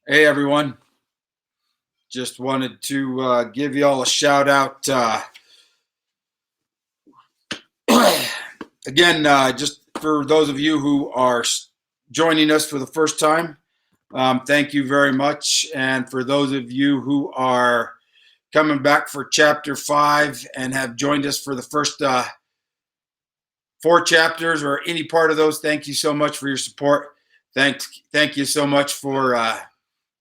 Hey everyone, just wanted to give you all a shout out. Again, just for those of you who are joining us for the first time, thank you very much. And for those of you who are coming back for chapter 5 and have joined us for the first 4 chapters or any part of those, thank you so much for your support. Thank you so much for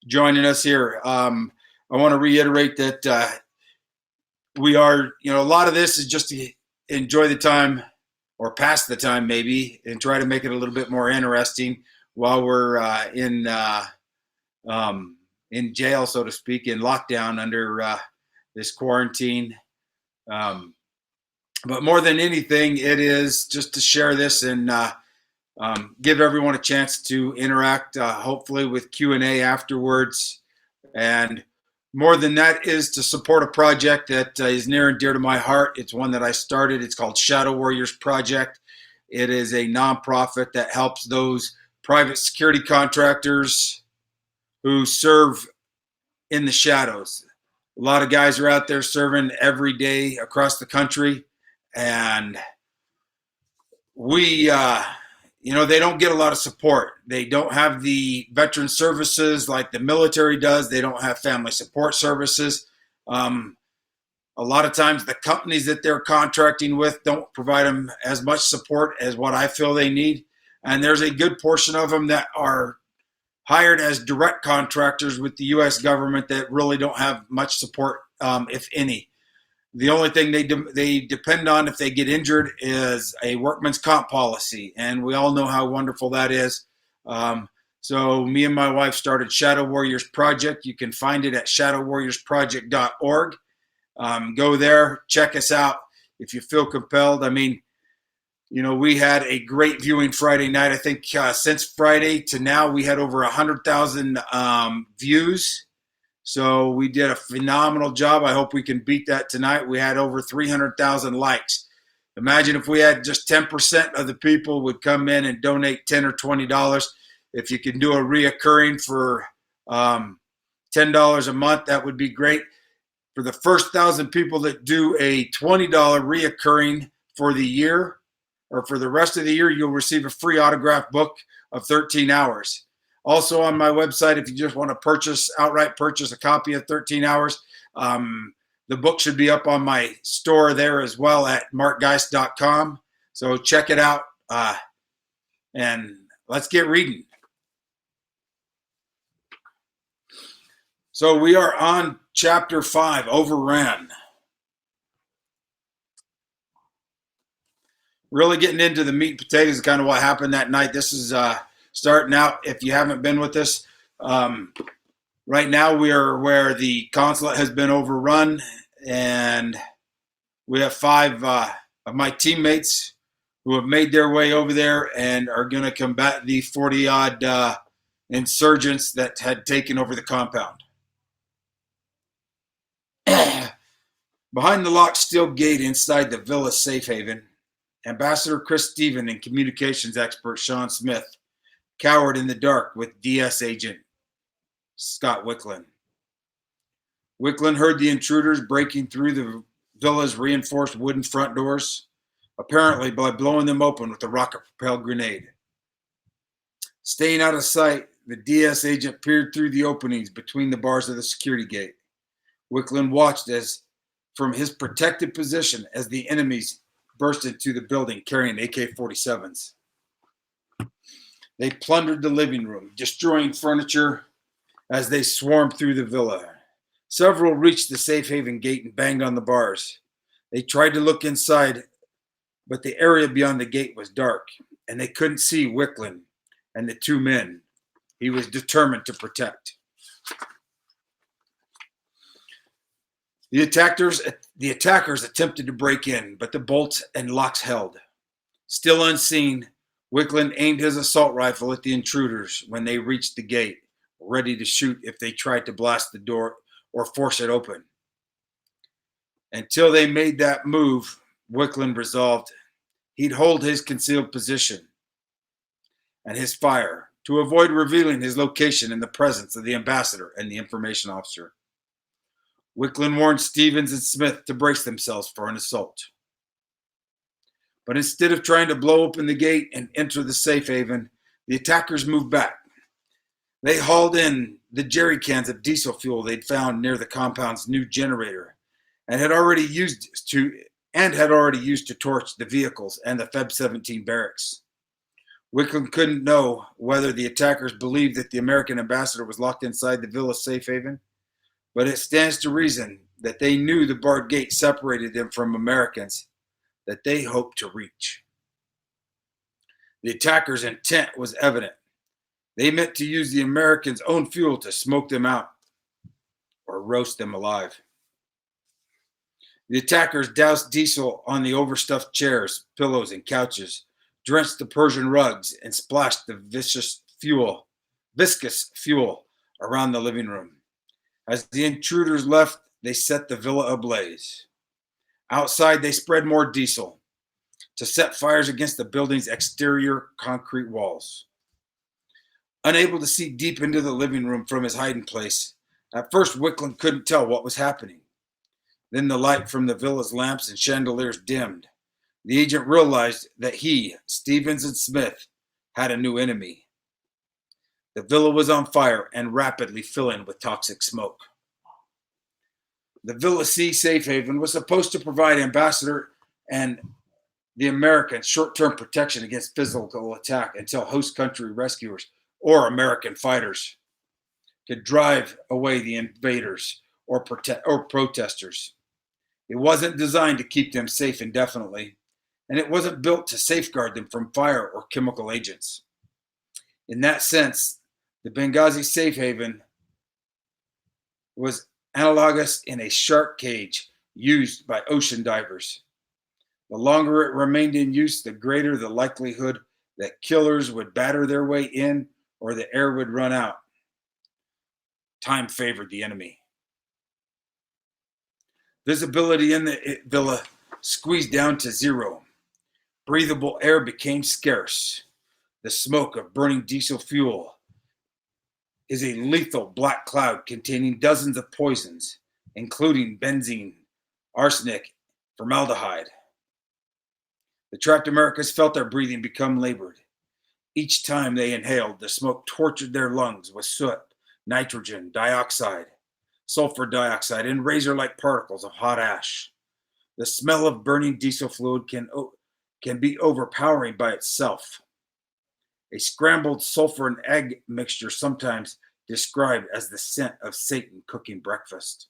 joining us here. I want to reiterate that we are, a lot of this is just to enjoy the time or pass the time maybe and try to make it a little bit more interesting while we're in jail, so to speak, in lockdown under this quarantine. But more than anything, it is just to share this and give everyone a chance to interact, hopefully with Q&A afterwards. And more than that is to support a project that is near and dear to my heart. It's one that I started. It's called Shadow Warriors Project. It is a nonprofit that helps those private security contractors who serve in the shadows. A lot of guys are out there serving every day across the country, and we they don't get a lot of support. They don't have the veteran services like the military does. They don't have family support services. A lot of times the companies that they're contracting with don't provide them as much support as what I feel they need. And there's a good portion of them that are hired as direct contractors with the U.S. government that really don't have much support, if any. The only thing they depend on if they get injured is a workman's comp policy, and we all know how wonderful that is. So me and my wife started Shadow Warriors Project. You can find it at shadowwarriorsproject.org. Go there, check us out if you feel compelled. I mean, we had a great viewing Friday night. I think since Friday to now, we had over 100,000 views. So we did a phenomenal job. I hope we can beat that tonight. We had over 300,000 likes. Imagine if we had just 10% of the people would come in and donate $10 or $20. If you can do a reoccurring for $10 a month, that would be great. For the first 1,000 people that do a $20 reoccurring for the year or for the rest of the year, you'll receive a free autograph book of 13 hours. Also on my website, if you just want to outright purchase a copy of 13 Hours, the book should be up on my store there as well at markgeist.com. So check it out, and let's get reading. So we are on chapter 5, Overran. Really getting into the meat and potatoes, kind of what happened that night. This is starting out, if you haven't been with us, right now we are where the consulate has been overrun, and we have 5 of my teammates who have made their way over there and are going to combat the 40-odd insurgents that had taken over the compound. Behind the locked steel gate inside the villa safe haven, Ambassador Chris Stephen and communications expert Sean Smith cowered in the dark with DS agent Scott Wicklund. Wicklund heard the intruders breaking through the villa's reinforced wooden front doors, apparently by blowing them open with a rocket-propelled grenade. Staying out of sight, the DS agent peered through the openings between the bars of the security gate. Wicklund watched from his protected position as the enemies burst into the building carrying AK-47s. They plundered the living room, destroying furniture as they swarmed through the villa. Several reached the safe haven gate and banged on the bars. They tried to look inside, but the area beyond the gate was dark, and they couldn't see Wicklund and the 2 men he was determined to protect. The attackers attempted to break in, but the bolts and locks held. Still unseen, Wicklund aimed his assault rifle at the intruders when they reached the gate, ready to shoot if they tried to blast the door or force it open. Until they made that move, Wicklund resolved he'd hold his concealed position and his fire to avoid revealing his location in the presence of the ambassador and the information officer. Wicklund warned Stevens and Smith to brace themselves for an assault. But instead of trying to blow open the gate and enter the safe haven, the attackers moved back. They hauled in the jerry cans of diesel fuel they'd found near the compound's new generator and had already used to torch the vehicles and the Feb 17 barracks. Wicklund couldn't know whether the attackers believed that the American ambassador was locked inside the villa safe haven, but it stands to reason that they knew the barred gate separated them from Americans that they hoped to reach. The attackers' intent was evident. They meant to use the Americans' own fuel to smoke them out or roast them alive. The attackers doused diesel on the overstuffed chairs, pillows, and couches, drenched the Persian rugs, and splashed the viscous fuel around the living room. As the intruders left, they set the villa ablaze. Outside, they spread more diesel to set fires against the building's exterior concrete walls. Unable to see deep into the living room from his hiding place, at first Wicklund couldn't tell what was happening. Then the light from the villa's lamps and chandeliers dimmed. The agent realized that he, Stevens, and Smith had a new enemy. The villa was on fire and rapidly filling with toxic smoke. The Villa C safe haven was supposed to provide Ambassador and the Americans short-term protection against physical attack until host country rescuers or American fighters could drive away the invaders or protesters. It wasn't designed to keep them safe indefinitely, and it wasn't built to safeguard them from fire or chemical agents. In that sense, the Benghazi safe haven was analogous in a shark cage used by ocean divers. The longer it remained in use, the greater the likelihood that killers would batter their way in or the air would run out. Time favored the enemy. Visibility in the villa squeezed down to zero. Breathable air became scarce. The smoke of burning diesel fuel is a lethal black cloud containing dozens of poisons, including benzene, arsenic, formaldehyde. The trapped Americans felt their breathing become labored. Each time they inhaled, the smoke tortured their lungs with soot, nitrogen dioxide, sulfur dioxide, and razor-like particles of hot ash. The smell of burning diesel fluid can be overpowering by itself. A scrambled sulfur and egg mixture, sometimes described as the scent of Satan cooking breakfast.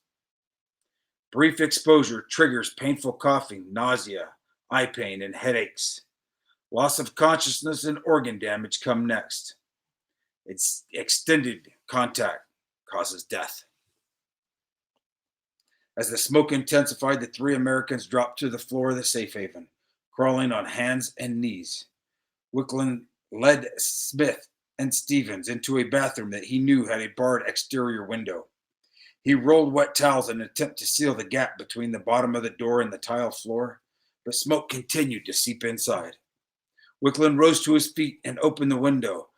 Brief exposure triggers painful coughing, nausea, eye pain, and headaches. Loss of consciousness and organ damage come next. Its extended contact causes death. As the smoke intensified, the three Americans dropped to the floor of the safe haven, crawling on hands and knees. Wicklund led Smith and Stevens into a bathroom that he knew had a barred exterior window. He rolled wet towels in an attempt to seal the gap between the bottom of the door and the tile floor, but smoke continued to seep inside. Wicklund rose to his feet and opened the window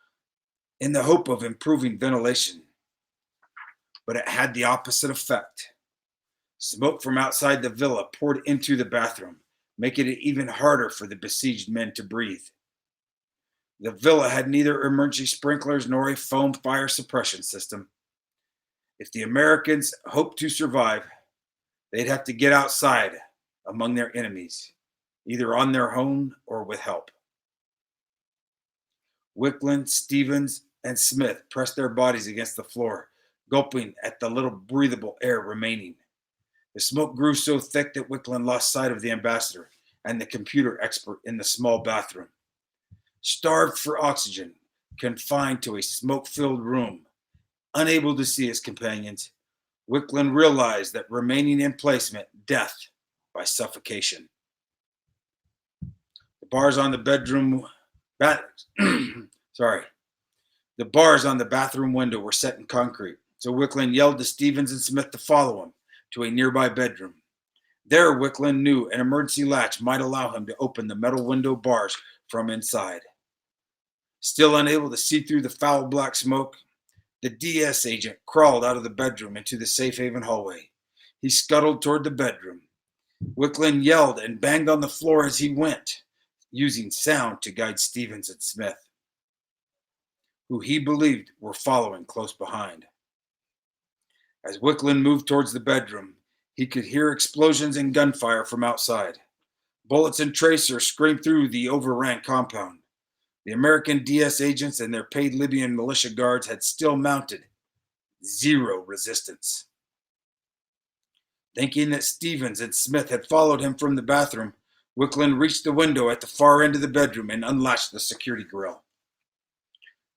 in the hope of improving ventilation, but it had the opposite effect. Smoke from outside the villa poured into the bathroom, making it even harder for the besieged men to breathe. The villa had neither emergency sprinklers nor a foam fire suppression system. If the Americans hoped to survive, they'd have to get outside among their enemies, either on their own or with help. Wicklund, Stevens, and Smith pressed their bodies against the floor, gulping at the little breathable air remaining. The smoke grew so thick that Wicklund lost sight of the ambassador and the computer expert in the small bathroom. Starved for oxygen, confined to a smoke-filled room, unable to see his companions, Wicklund realized that remaining in place meant death by suffocation. The bars on the bathroom window were set in concrete, so Wicklund yelled to Stevens and Smith to follow him to a nearby bedroom. There, Wicklund knew an emergency latch might allow him to open the metal window bars from inside. Still unable to see through the foul black smoke, the DS agent crawled out of the bedroom into the safe haven hallway. He scuttled toward the bedroom. Wicklund yelled and banged on the floor as he went, using sound to guide Stevens and Smith, who he believed were following close behind. As Wicklund moved towards the bedroom, he could hear explosions and gunfire from outside. Bullets and tracers screamed through the overran compound. The American DS agents and their paid Libyan militia guards had still mounted zero resistance. Thinking that Stevens and Smith had followed him from the bathroom, Wicklund reached the window at the far end of the bedroom and unlatched the security grill.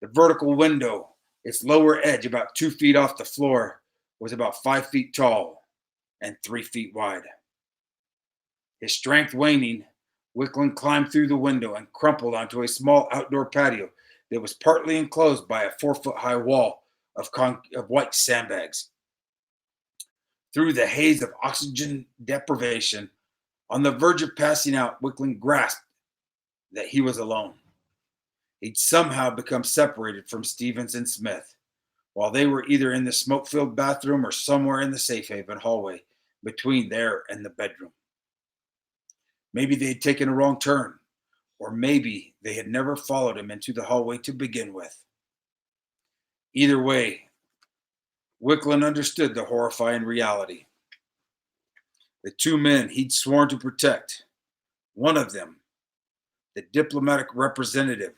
The vertical window, its lower edge about 2 feet off the floor, was about 5 feet tall and 3 feet wide. His strength waning, Wicklund climbed through the window and crumpled onto a small outdoor patio that was partly enclosed by a 4-foot-high wall of white sandbags. Through the haze of oxygen deprivation, on the verge of passing out, Wicklund grasped that he was alone. He'd somehow become separated from Stevens and Smith, while they were either in the smoke-filled bathroom or somewhere in the safe haven hallway between there and the bedroom. Maybe they had taken a wrong turn, or maybe they had never followed him into the hallway to begin with. Either way, Wicklund understood the horrifying reality. The two men he'd sworn to protect, one of them, the diplomatic representative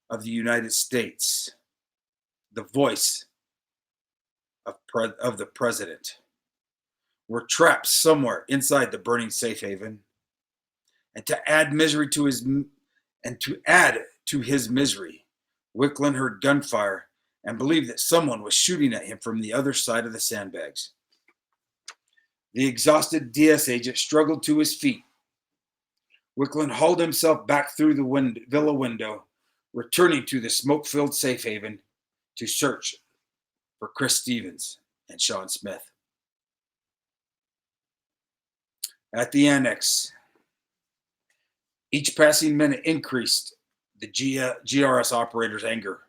of the United States, the voice of the president, were trapped somewhere inside the burning safe haven. And to add to his misery, Wicklund heard gunfire and believed that someone was shooting at him from the other side of the sandbags. The exhausted DS agent struggled to his feet. Wicklund hauled himself back through the villa window, returning to the smoke-filled safe haven to search for Chris Stevens and Sean Smith. At the annex, each passing minute increased the GRS operator's anger,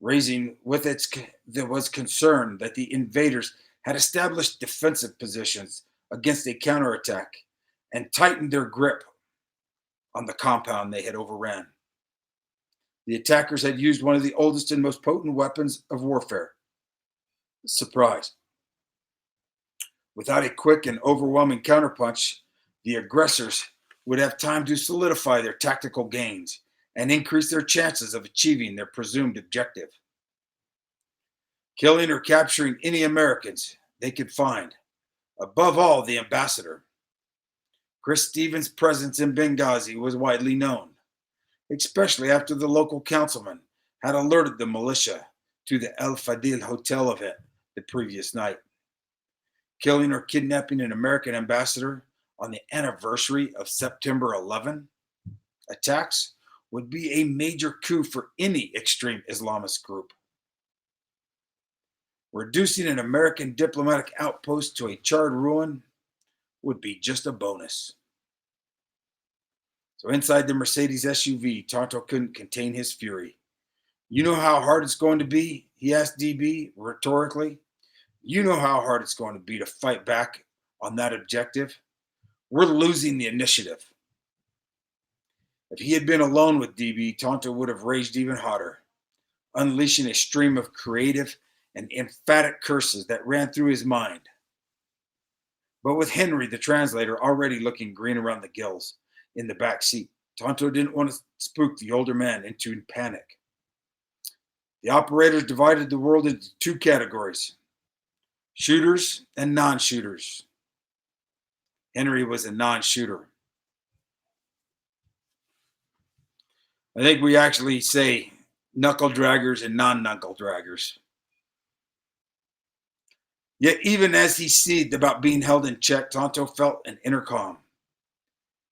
raising with there was concern that the invaders had established defensive positions against a counterattack and tightened their grip on the compound they had overran. The attackers had used one of the oldest and most potent weapons of warfare: surprise. Without a quick and overwhelming counterpunch, the aggressors would have time to solidify their tactical gains and increase their chances of achieving their presumed objective: killing or capturing any Americans they could find, above all the ambassador. Chris Stevens' presence in Benghazi was widely known, especially after the local councilman had alerted the militia to the El Fadil hotel event the previous night. Killing or kidnapping an American ambassador on the anniversary of September 11 attacks would be a major coup for any extreme Islamist group. Reducing an American diplomatic outpost to a charred ruin would be just a bonus. So inside the Mercedes SUV, Tonto couldn't contain his fury. "You know how hard it's going to be?" he asked DB rhetorically. "You know how hard it's going to be to fight back on that objective? We're losing the initiative." If he had been alone with DB, Tonto would have raged even hotter, unleashing a stream of creative and emphatic curses that ran through his mind. But with Henry, the translator, already looking green around the gills in the back seat, Tonto didn't want to spook the older man into panic. The operators divided the world into two categories: shooters and non-shooters. Henry was a non-shooter. I think we actually say knuckle draggers and non-knuckle draggers. Yet even as he seethed about being held in check, Tonto felt an inner calm.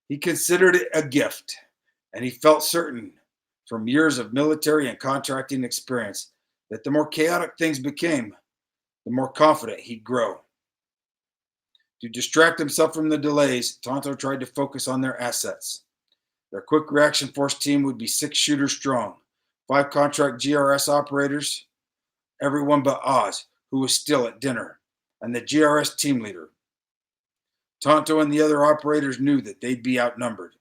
He considered it a gift, and he felt certain from years of military and contracting experience that the more chaotic things became, the more confident he'd grow. To distract himself from the delays, Tonto tried to focus on their assets: Their quick reaction force team would be 6 shooters strong, 5 contract GRS operators, everyone but Oz, who was still at dinner, and the GRS team leader. Tonto and the other operators knew that they'd be outnumbered,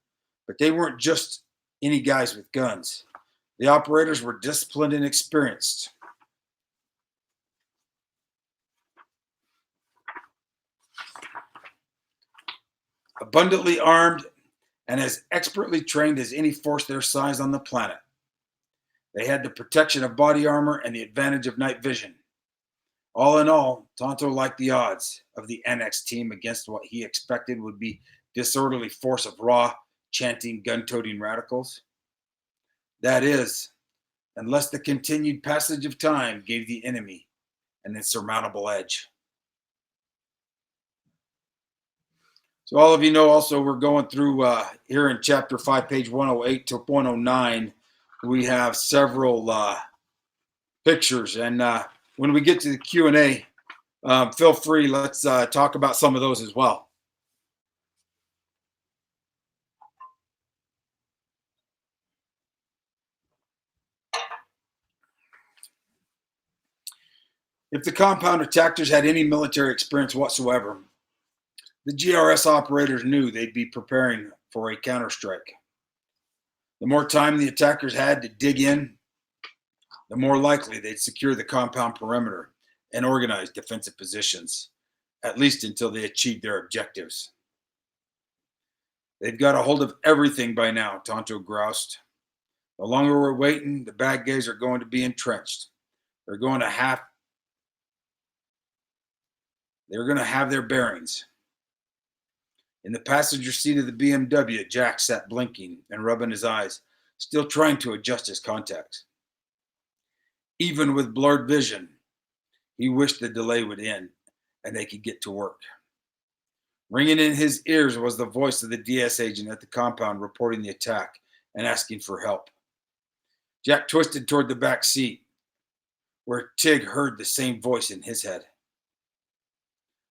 but they weren't just any guys with guns. The operators were disciplined and experienced. Abundantly armed and as expertly trained as any force their size on the planet. They had the protection of body armor and the advantage of night vision. All in all, Tonto liked the odds of the Annex team against what he expected would be disorderly force of raw, chanting, gun-toting radicals. That is, unless the continued passage of time gave the enemy an insurmountable edge. So all of you know also we're going through here in chapter 5, page 108 to 109, we have several pictures. And when we get to the Q&A, feel free, let's talk about some of those as well. If the compound attackers had any military experience whatsoever, the GRS operators knew they'd be preparing for a counterstrike. The more time the attackers had to dig in, the more likely they'd secure the compound perimeter and organize defensive positions, at least until they achieved their objectives. They've got a hold of everything by now, Tonto groused. The longer we're waiting, the bad guys are going to be entrenched. They're going to have their bearings. In the passenger seat of the BMW, Jack sat blinking and rubbing his eyes, still trying to adjust his contacts. Even with blurred vision, he wished the delay would end and they could get to work. Ringing in his ears was the voice of the DS agent at the compound reporting the attack and asking for help. Jack twisted toward the back seat, where Tig heard the same voice in his head.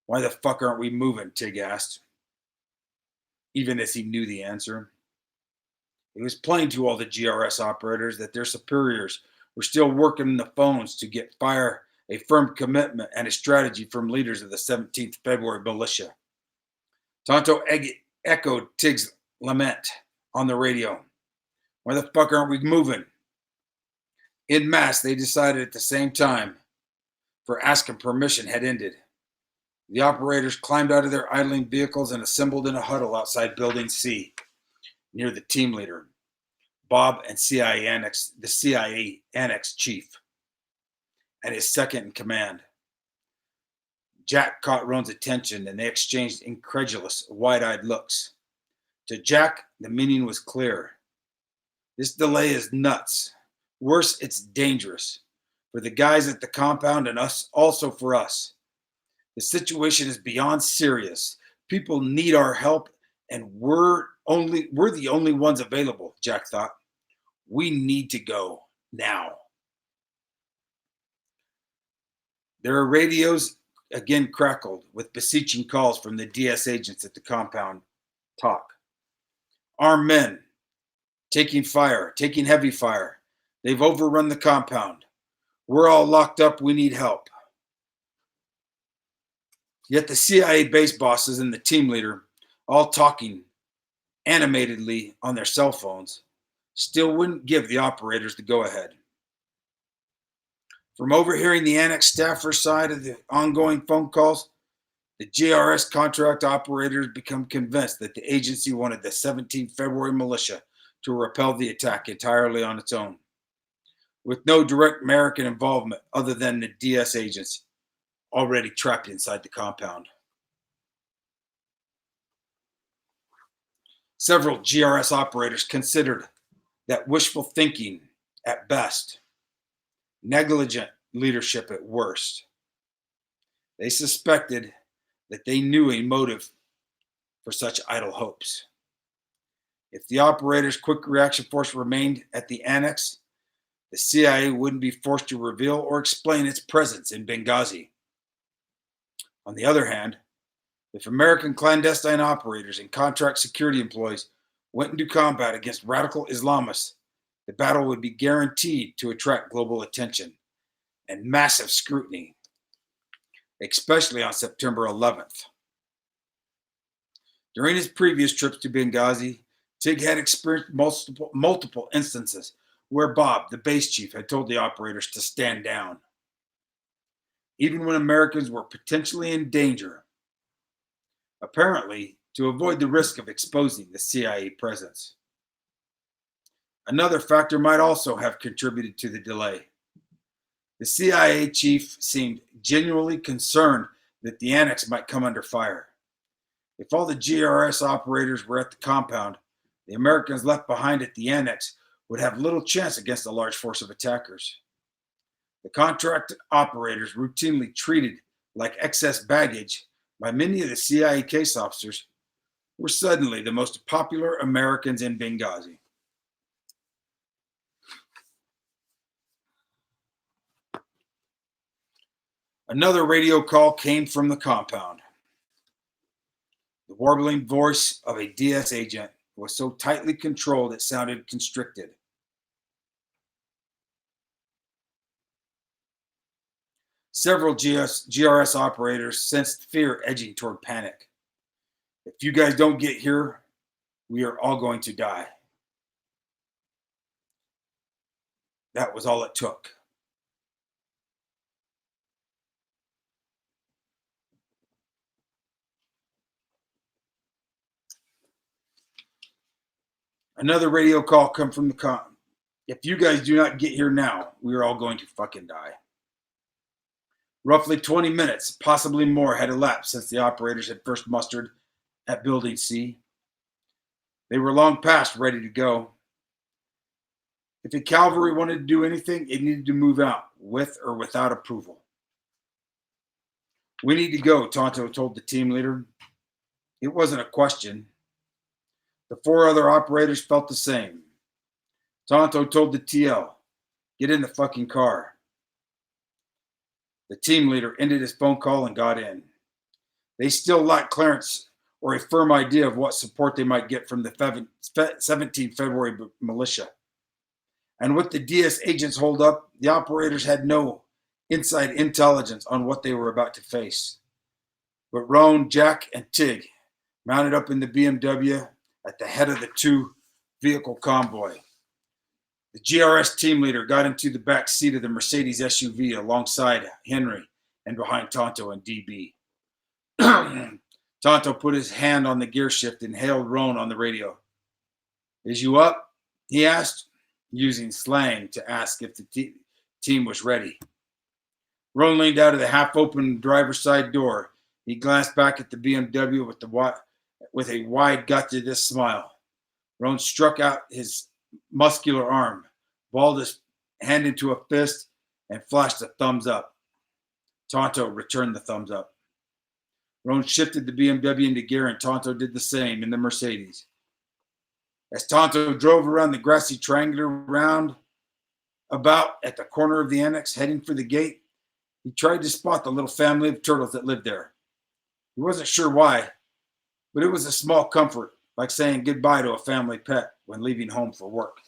"Why the fuck aren't we moving?" Tig asked, even as he knew the answer. It was plain to all the GRS operators that their superiors were still working the phones to get a firm commitment and a strategy from leaders of the 17th February militia. Tonto echoed Tig's lament on the radio. "Why the fuck aren't we moving?" En masse, they decided at the same time, for asking permission had ended. The operators climbed out of their idling vehicles and assembled in a huddle outside Building C, near the team leader, Bob, and the CIA Annex chief, and his second in command. Jack caught Roan's attention, and they exchanged incredulous, wide-eyed looks. To Jack, the meaning was clear. This delay is nuts. Worse, it's dangerous. For the guys at the compound and us, also for us. The situation is beyond serious. People need our help, and we're the only ones available, Jack thought. We need to go now. Their radios again crackled with beseeching calls from the DS agents at the compound. Talk. "Armed men. Taking heavy fire. They've overrun the compound. We're all locked up. We need help." Yet the CIA base bosses and the team leader, all talking animatedly on their cell phones, still wouldn't give the operators the go-ahead. From overhearing the Annex staffer side of the ongoing phone calls, the GRS contract operators become convinced that the agency wanted the 17th February militia to repel the attack entirely on its own, with no direct American involvement other than the DS agents already trapped inside the compound. Several GRS operators considered that wishful thinking at best, negligent leadership at worst. They suspected that they knew a motive for such idle hopes. If the operators' quick reaction force remained at the Annex, the CIA wouldn't be forced to reveal or explain its presence in Benghazi. On the other hand, if American clandestine operators and contract security employees went into combat against radical Islamists, the battle would be guaranteed to attract global attention and massive scrutiny, especially on September 11th. During his previous trips to Benghazi, Tig had experienced multiple instances where Bob, the base chief, had told the operators to stand down, even when Americans were potentially in danger, apparently to avoid the risk of exposing the CIA presence. Another factor might also have contributed to the delay. The CIA chief seemed genuinely concerned that the annex might come under fire. If all the GRS operators were at the compound, the Americans left behind at the annex would have little chance against a large force of attackers. The contracted operators, routinely treated like excess baggage by many of the CIA case officers, were suddenly the most popular Americans in Benghazi. Another radio call came from the compound. The warbling voice of a DS agent was so tightly controlled it sounded constricted. Several GRS operators sensed fear edging toward panic. If you guys don't get here, we are all going to die. That was all it took. Another radio call come from the com. If you guys do not get here now, we are all going to fucking die. Roughly 20 minutes, possibly more, had elapsed since the operators had first mustered at Building C. They were long past ready to go. If the cavalry wanted to do anything, it needed to move out, with or without approval. We need to go, Tonto told the team leader. It wasn't a question. The four other operators felt the same. Tonto told the TL, get in the fucking car. The team leader ended his phone call and got in. They still lacked clearance or a firm idea of what support they might get from the 17th February militia. And with the DS agents holed up, the operators had no inside intelligence on what they were about to face. But Roan, Jack, and Tig mounted up in the BMW at the head of the two-vehicle convoy. The GRS team leader got into the back seat of the Mercedes SUV alongside Henry and behind Tonto and DB. Tonto put his hand on the gear shift and hailed Roan on the radio. Is you up? He asked, using slang to ask if the team was ready. Roan leaned out of the half-open driver's side door. He glanced back at the BMW with a wide-gutted smile. Roan struck out his muscular arm, balled his hand into a fist, and flashed a thumbs up. Tonto returned the thumbs up. Roan shifted the BMW into gear, and Tonto did the same in the Mercedes. As Tonto drove around the grassy triangular roundabout at the corner of the annex, heading for the gate, he tried to spot the little family of turtles that lived there. He wasn't sure why, but it was a small comfort, like saying goodbye to a family pet when leaving home for work.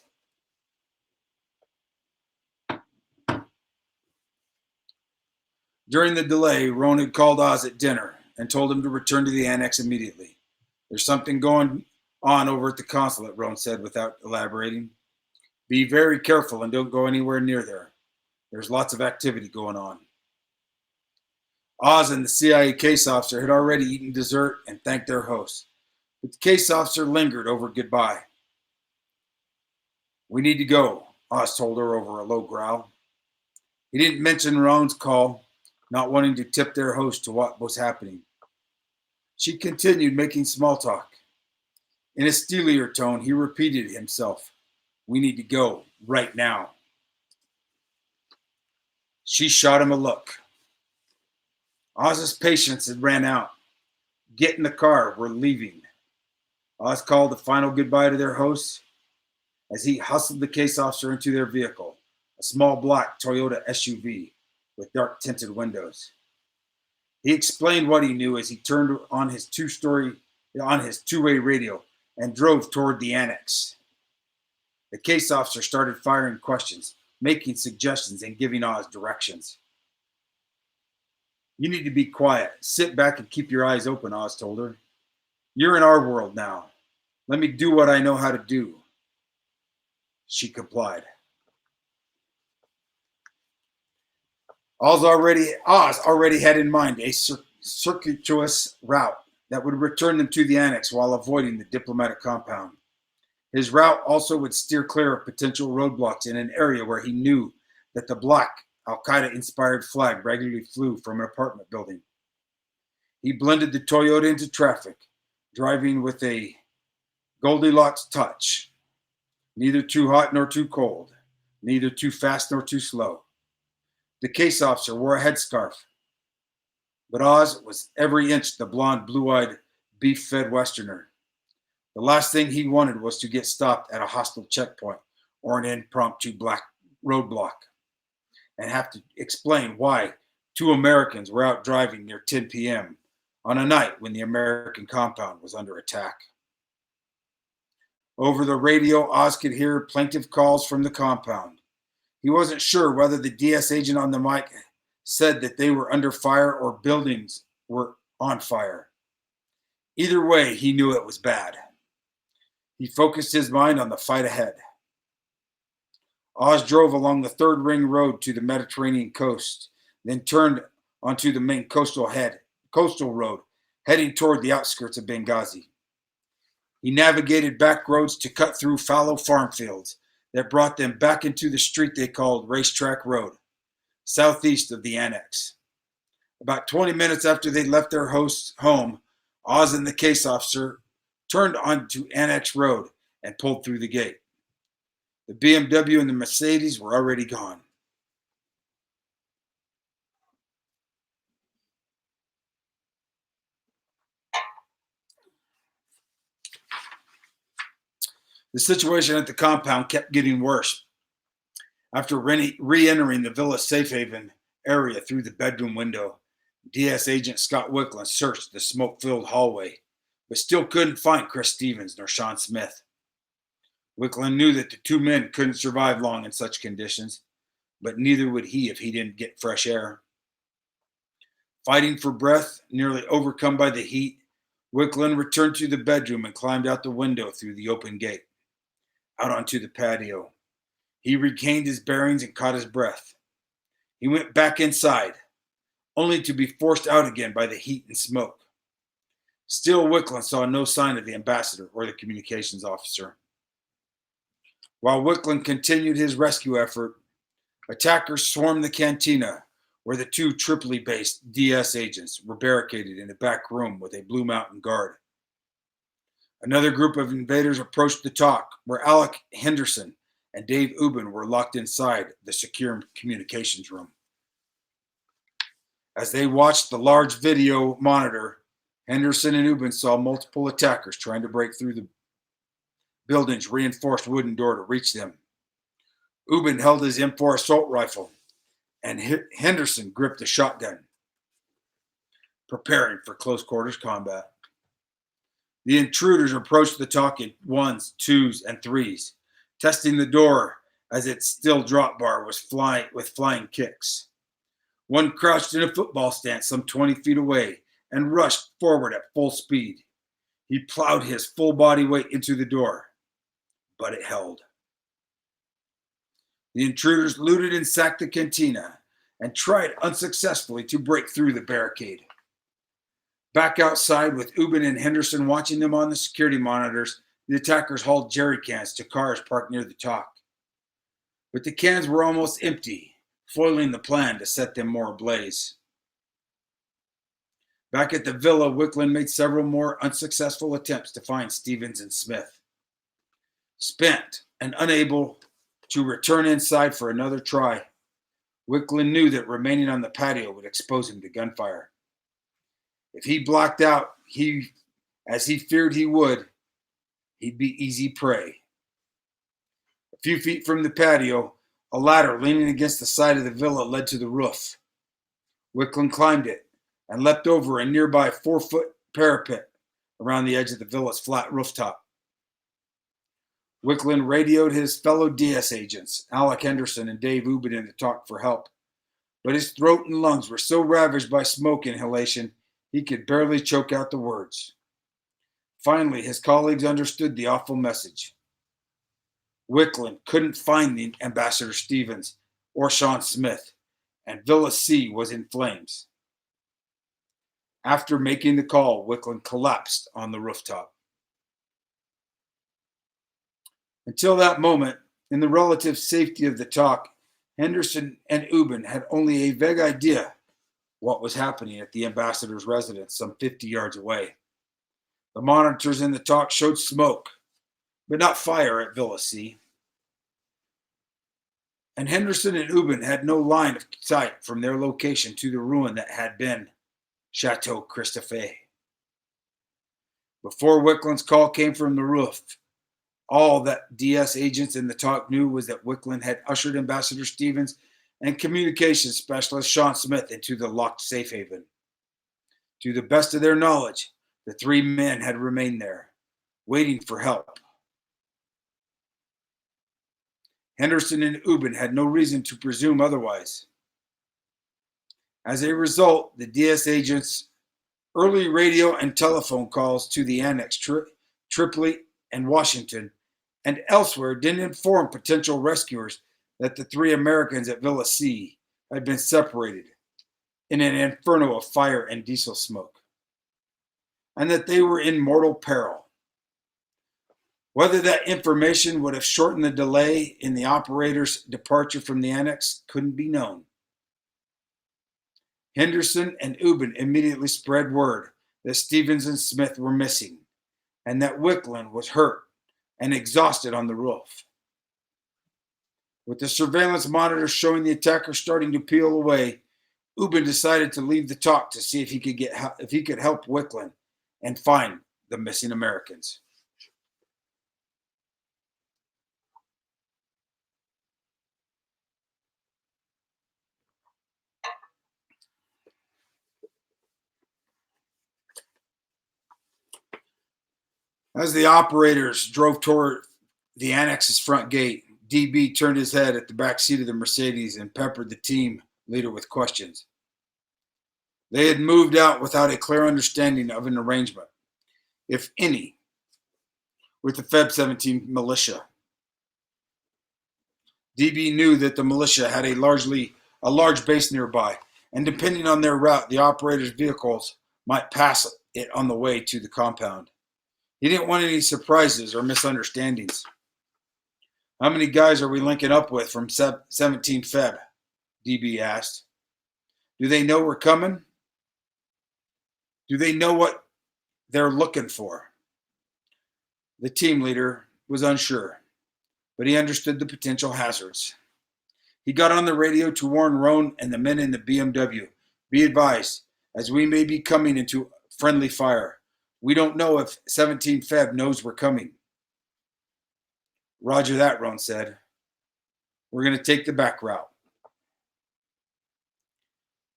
During the delay, Roan had called Oz at dinner and told him to return to the annex immediately. There's something going on over at the consulate, Roan said without elaborating. Be very careful and don't go anywhere near there. There's lots of activity going on. Oz and the CIA case officer had already eaten dessert and thanked their host, but the case officer lingered over goodbye. We need to go, Oz told her over a low growl. He didn't mention Roan's call, not wanting to tip their host to what was happening. She continued making small talk. In a steelier tone, he repeated himself. We need to go right now. She shot him a look. Oz's patience had ran out. Get in the car, we're leaving. Oz called a final goodbye to their hosts as he hustled the case officer into their vehicle, a small black Toyota SUV with dark tinted windows. He explained what he knew as he turned on his two-way radio and drove toward the annex. The case officer started firing questions, making suggestions, and giving Oz directions. "You need to be quiet. Sit back and keep your eyes open," Oz told her. "You're in our world now. Let me do what I know how to do." She complied. Oz already had in mind a circuitous route that would return them to the annex while avoiding the diplomatic compound. His route also would steer clear of potential roadblocks in an area where he knew that the black Al-Qaeda-inspired flag regularly flew from an apartment building. He blended the Toyota into traffic, driving with a Goldilocks touch. Neither too hot nor too cold, neither too fast nor too slow. The case officer wore a headscarf, but Oz was every inch the blonde, blue-eyed, beef-fed Westerner. The last thing he wanted was to get stopped at a hostile checkpoint or an impromptu black roadblock and have to explain why two Americans were out driving near 10 p.m. on a night when the American compound was under attack. Over the radio, Oz could hear plaintive calls from the compound. He wasn't sure whether the DS agent on the mic said that they were under fire or buildings were on fire. Either way, he knew it was bad. He focused his mind on the fight ahead. Oz drove along the third ring road to the Mediterranean coast, then turned onto the main coastal road, heading toward the outskirts of Benghazi. He navigated back roads to cut through fallow farm fields that brought them back into the street they called Racetrack Road, southeast of the annex. About 20 minutes after they left their host's home, Oz and the case officer turned onto Annex Road and pulled through the gate. The BMW and the Mercedes were already gone. The situation at the compound kept getting worse. After re-entering the villa safe haven area through the bedroom window, DS agent Scott Wicklund searched the smoke-filled hallway, but still couldn't find Chris Stevens nor Sean Smith. Wicklund knew that the two men couldn't survive long in such conditions, but neither would he if he didn't get fresh air. Fighting for breath, nearly overcome by the heat, Wicklund returned to the bedroom and climbed out the window through the open gate, out onto the patio. He regained his bearings and caught his breath. He went back inside, only to be forced out again by the heat and smoke. Still, Wicklund saw no sign of the ambassador or the communications officer. While Wicklund continued his rescue effort, attackers swarmed the cantina, where the two Tripoli-based DS agents were barricaded in a back room with a Blue Mountain Guard. Another group of invaders approached the talk, where Alec Henderson and Dave Ubben were locked inside the secure communications room. As they watched the large video monitor, Henderson and Ubben saw multiple attackers trying to break through the building's reinforced wooden door to reach them. Ubben held his M4 assault rifle, and Henderson gripped a shotgun, preparing for close quarters combat. The intruders approached the talk in ones, twos, and threes, testing the door as its steel drop bar was flying kicks. One crouched in a football stance some 20 feet away and rushed forward at full speed. He plowed his full body weight into the door, but it held. The intruders looted and sacked the cantina and tried unsuccessfully to break through the barricade. Back outside, with Ubben and Henderson watching them on the security monitors, the attackers hauled jerry cans to cars parked near the talk. But the cans were almost empty, foiling the plan to set them more ablaze. Back at the villa, Wicklund made several more unsuccessful attempts to find Stevens and Smith. Spent and unable to return inside for another try, Wicklund knew that remaining on the patio would expose him to gunfire. If he blacked out, as he feared he would, he'd be easy prey. A few feet from the patio, a ladder leaning against the side of the villa led to the roof. Wicklund climbed it and leapt over a nearby 4-foot parapet around the edge of the villa's flat rooftop. Wicklund radioed his fellow DS agents, Alec Henderson and Dave Ubben, to talk for help, but his throat and lungs were so ravaged by smoke inhalation he could barely choke out the words. Finally, his colleagues understood the awful message. Wicklund couldn't find the Ambassador Stevens or Sean Smith, and Villa C was in flames. After making the call, Wicklund collapsed on the rooftop. Until that moment, in the relative safety of the talk, Henderson and Ubben had only a vague idea what was happening at the ambassador's residence some 50 yards away. The monitors in the talk showed smoke, but not fire at Villa C. And Henderson and Ubben had no line of sight from their location to the ruin that had been Chateau Christophe. Before Wicklund's call came from the roof, all that DS agents in the talk knew was that Wicklund had ushered Ambassador Stevens and communications specialist Sean Smith into the locked safe haven. To the best of their knowledge, the three men had remained there, waiting for help. Henderson and Ubben had no reason to presume otherwise. As a result, the DS agents' early radio and telephone calls to the annex, Tripoli, and Washington, and elsewhere didn't inform potential rescuers that the three Americans at Villa C had been separated in an inferno of fire and diesel smoke, and that they were in mortal peril. Whether that information would have shortened the delay in the operator's departure from the annex couldn't be known. Henderson and Ubben immediately spread word that Stevens and Smith were missing, and that Wicklund was hurt and exhausted on the roof. With the surveillance monitor showing the attacker starting to peel away, Ubben decided to leave the talk to see if he could help Wicklund and find the missing Americans. As the operators drove toward the annex's front gate, DB turned his head at the back seat of the Mercedes and peppered the team leader with questions. They had moved out without a clear understanding of an arrangement, if any, with the Feb 17 militia. DB knew that the militia had a large base nearby, and depending on their route, the operators' vehicles might pass it on the way to the compound. He didn't want any surprises or misunderstandings. How many guys are we linking up with from 17 Feb? DB asked. Do they know we're coming? Do they know what they're looking for? The team leader was unsure, but he understood the potential hazards. He got on the radio to warn Roan and the men in the BMW. Be advised, as we may be coming into friendly fire. We don't know if 17 Feb knows we're coming. Roger that, Roan said. We're going to take the back route.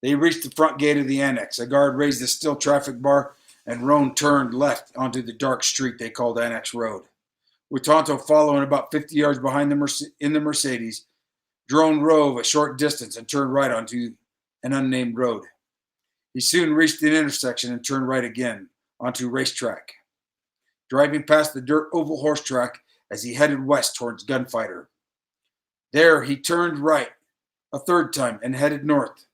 They reached the front gate of the annex. A guard raised the steel traffic bar, and Roan turned left onto the dark street they called Annex Road. With Tonto following about 50 yards behind in the Mercedes, Drone drove a short distance and turned right onto an unnamed road. He soon reached the intersection and turned right again onto Racetrack, driving past the dirt oval horse track as he headed west towards Gunfighter. There, he turned right a third time and headed north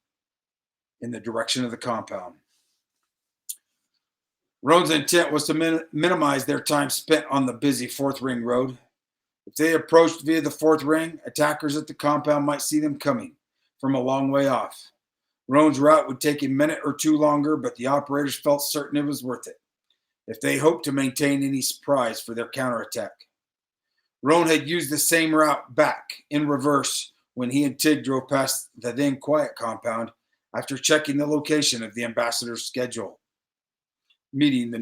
in the direction of the compound. Roan's intent was to minimize their time spent on the busy Fourth Ring Road. If they approached via the Fourth Ring, attackers at the compound might see them coming from a long way off. Roan's route would take a minute or two longer, but the operators felt certain it was worth it if they hoped to maintain any surprise for their counterattack. Roan had used the same route back in reverse when he and Tig drove past the then quiet compound after checking the location of the ambassador's schedule meeting the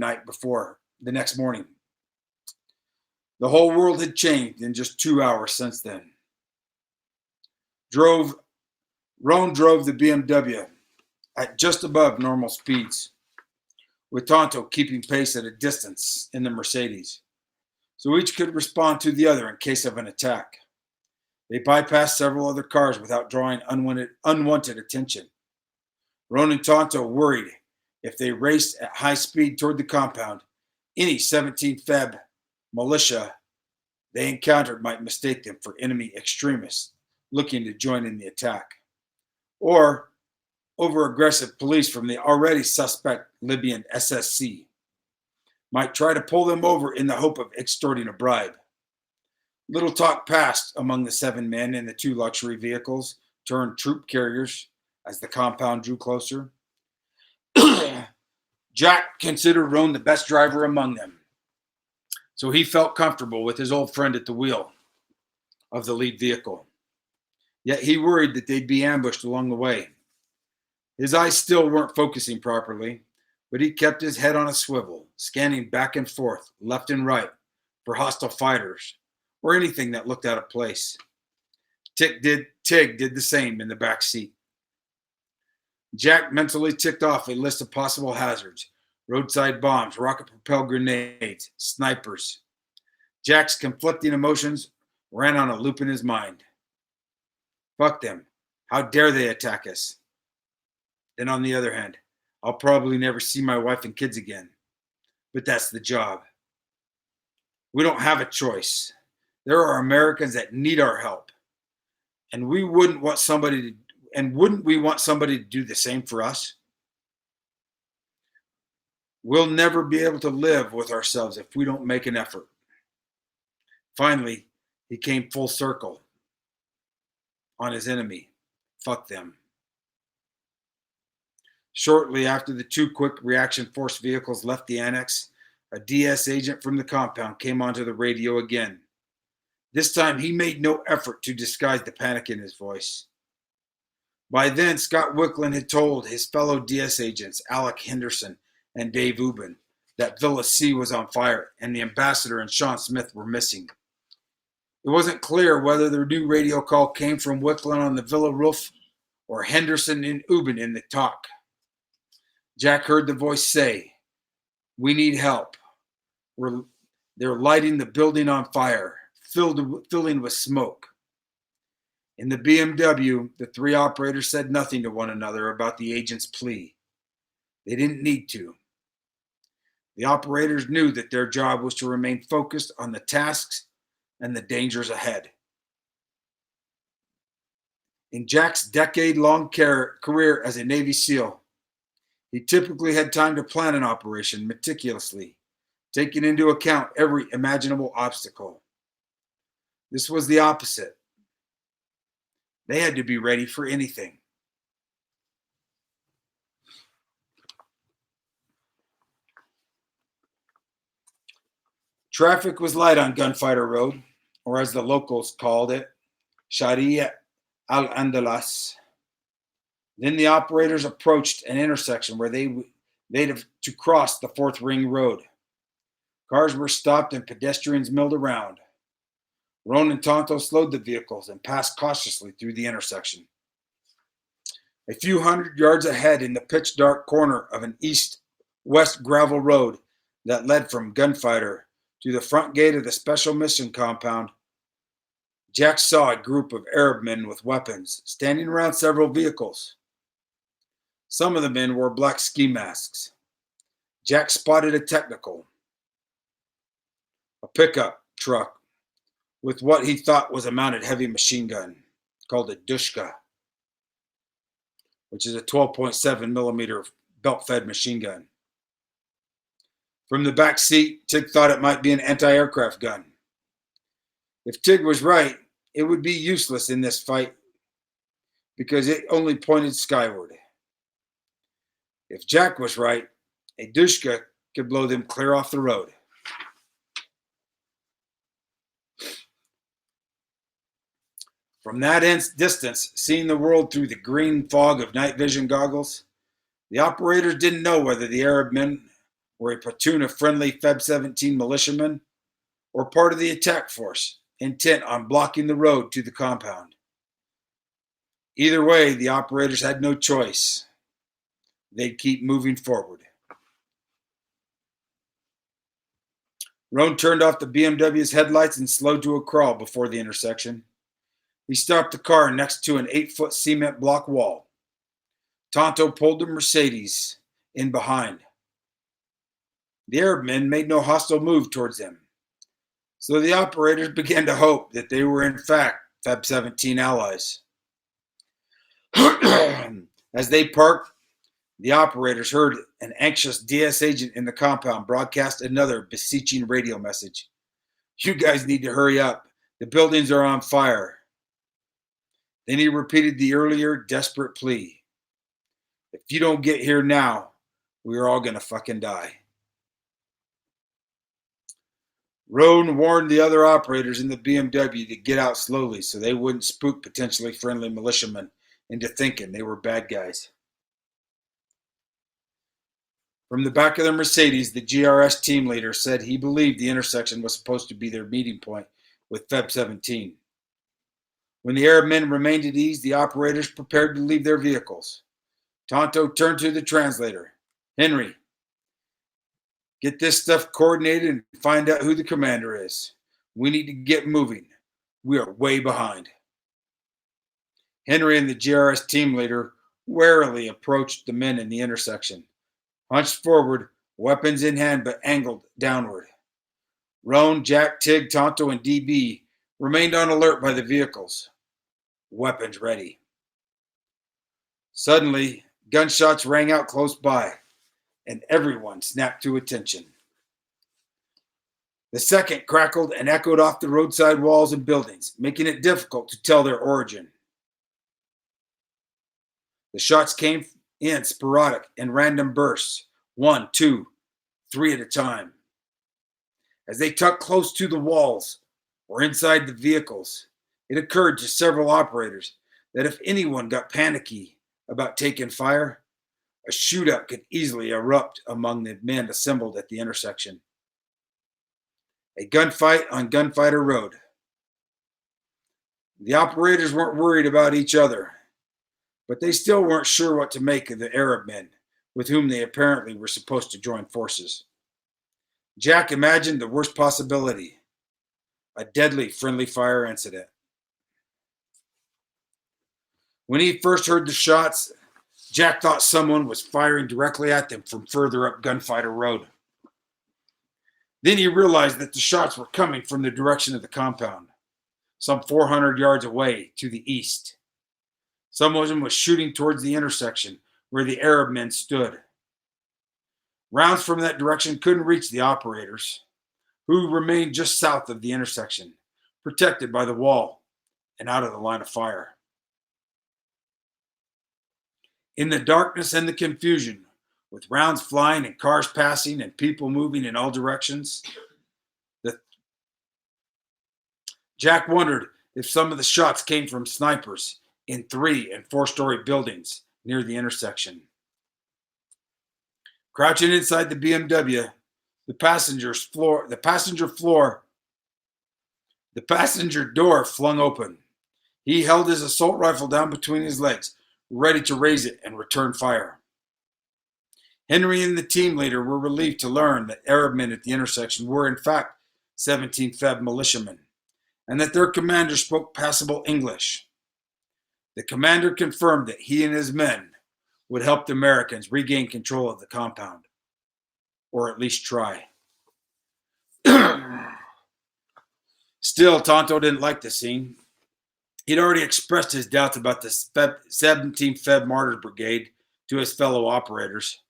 next morning. The whole world had changed in just 2 hours since then. Roan drove the BMW at just above normal speeds, with Tonto keeping pace at a distance in the Mercedes. so each could respond to the other in case of an attack. They bypassed several other cars without drawing unwanted attention. Roan and Tonto worried if they raced at high speed toward the compound, any 17 Feb militia they encountered might mistake them for enemy extremists looking to join in the attack, or over-aggressive police from the already suspect Libyan SSC might try to pull them over in the hope of extorting a bribe. Little talk passed among the 7 men in the 2 luxury vehicles turned troop carriers as the compound drew closer. Jack considered Roan the best driver among them, so he felt comfortable with his old friend at the wheel of the lead vehicle. Yet he worried that they'd be ambushed along the way. His eyes still weren't focusing properly, but he kept his head on a swivel, scanning back and forth, left and right, for hostile fighters or anything that looked out of place. Tig did the same in the back seat. Jack mentally ticked off a list of possible hazards: roadside bombs, rocket-propelled grenades, snipers. Jack's conflicting emotions ran on a loop in his mind. Fuck them. How dare they attack us? Then on the other hand, I'll probably never see my wife and kids again. But that's the job. We don't have a choice. There are Americans that need our help. And wouldn't we want somebody to do the same for us? We'll never be able to live with ourselves if we don't make an effort. Finally, he came full circle on his enemy. Fuck them. Shortly after the 2 quick reaction force vehicles left the annex, a DS agent from the compound came onto the radio again. This time, he made no effort to disguise the panic in his voice. By then, Scott Wicklund had told his fellow DS agents, Alec Henderson and Dave Ubben, that Villa C was on fire and the ambassador and Sean Smith were missing. It wasn't clear whether the new radio call came from Wicklund on the Villa roof or Henderson and Ubben in the talk. Jack heard the voice say, "We need help. They're lighting the building on fire, filling with smoke." In the BMW, the 3 operators said nothing to one another about the agent's plea. They didn't need to. The operators knew that their job was to remain focused on the tasks and the dangers ahead. In Jack's decade-long career as a Navy SEAL, he typically had time to plan an operation meticulously, taking into account every imaginable obstacle. This was the opposite. They had to be ready for anything. Traffic was light on Gunfighter Road, or as the locals called it, Sharia al-Andalas. Then the operators approached an intersection where they'd have to cross the 4th Ring Road. Cars were stopped and pedestrians milled around. Roan and Tonto slowed the vehicles and passed cautiously through the intersection. A few hundred yards ahead, in the pitch-dark corner of an east-west gravel road that led from Gunfighter to the front gate of the Special Mission Compound, Jack saw a group of Arab men with weapons standing around several vehicles. Some of the men wore black ski masks. Jack spotted a technical, a pickup truck with what he thought was a mounted heavy machine gun called a Dushka, which is a 12.7 millimeter belt-fed machine gun. From the back seat, Tig thought it might be an anti-aircraft gun. If Tig was right, it would be useless in this fight because it only pointed skyward. If Jack was right, a Dushka could blow them clear off the road. From that distance, seeing the world through the green fog of night vision goggles, the operators didn't know whether the Arab men were a platoon of friendly Feb 17 militiamen or part of the attack force intent on blocking the road to the compound. Either way, the operators had no choice. They'd keep moving forward. Roan turned off the BMW's headlights and slowed to a crawl before the intersection. He stopped the car next to an 8-foot cement block wall. Tonto pulled the Mercedes in behind. The Arab men made no hostile move towards them, so the operators began to hope that they were in fact Feb 17 allies. As they parked, the operators heard an anxious DS agent in the compound broadcast another beseeching radio message. "You guys need to hurry up. The buildings are on fire." Then he repeated the earlier desperate plea. "If you don't get here now, we're all gonna fucking die." Roan warned the other operators in the BMW to get out slowly so they wouldn't spook potentially friendly militiamen into thinking they were bad guys. From the back of the Mercedes, the GRS team leader said he believed the intersection was supposed to be their meeting point with Feb 17. When the Arab men remained at ease, the operators prepared to leave their vehicles. Tonto turned to the translator. "Henry, get this stuff coordinated and find out who the commander is. We need to get moving. We are way behind." Henry and the GRS team leader warily approached the men in the intersection, hunched forward, weapons in hand but angled downward. Roan, Jack, Tig, Tonto, and DB remained on alert by the vehicles, weapons ready. Suddenly, gunshots rang out close by, and everyone snapped to attention. The second crackled and echoed off the roadside walls and buildings, making it difficult to tell their origin. The shots came in sporadic and random bursts, 1, 2, 3 at a time. As they tucked close to the walls or inside the vehicles, it occurred to several operators that if anyone got panicky about taking fire, a shootout could easily erupt among the men assembled at the intersection. A gunfight on Gunfighter Road. The operators weren't worried about each other, but they still weren't sure what to make of the Arab men, with whom they apparently were supposed to join forces. Jack imagined the worst possibility, a deadly friendly fire incident. When he first heard the shots, Jack thought someone was firing directly at them from further up Gunfighter Road. Then he realized that the shots were coming from the direction of the compound, some 400 yards away to the east. Someone was shooting towards the intersection where the Arab men stood. Rounds from that direction couldn't reach the operators, who remained just south of the intersection, protected by the wall and out of the line of fire. In the darkness and the confusion, with rounds flying and cars passing and people moving in all directions, Jack wondered if some of the shots came from snipers in 3- and 4-story buildings near the intersection. Crouching inside the BMW, the passenger door flung open. He held his assault rifle down between his legs, ready to raise it and return fire. Henry and the team leader were relieved to learn that Arab men at the intersection were in fact 17th Feb militiamen, and that their commander spoke passable English. The commander confirmed that he and his men would help the Americans regain control of the compound, or at least try. Still, Tonto didn't like the scene. He'd already expressed his doubts about the 17th Feb Martyrs Brigade to his fellow operators,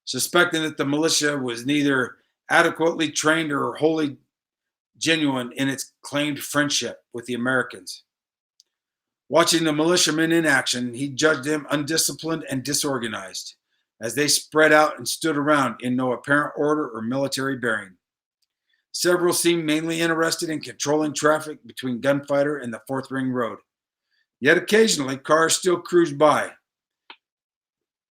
suspecting that the militia was neither adequately trained or wholly genuine in its claimed friendship with the Americans. Watching the militiamen in action, he judged them undisciplined and disorganized, as they spread out and stood around in no apparent order or military bearing. Several seemed mainly interested in controlling traffic between Gunfighter and the Fourth Ring Road. Yet occasionally, cars still cruised by,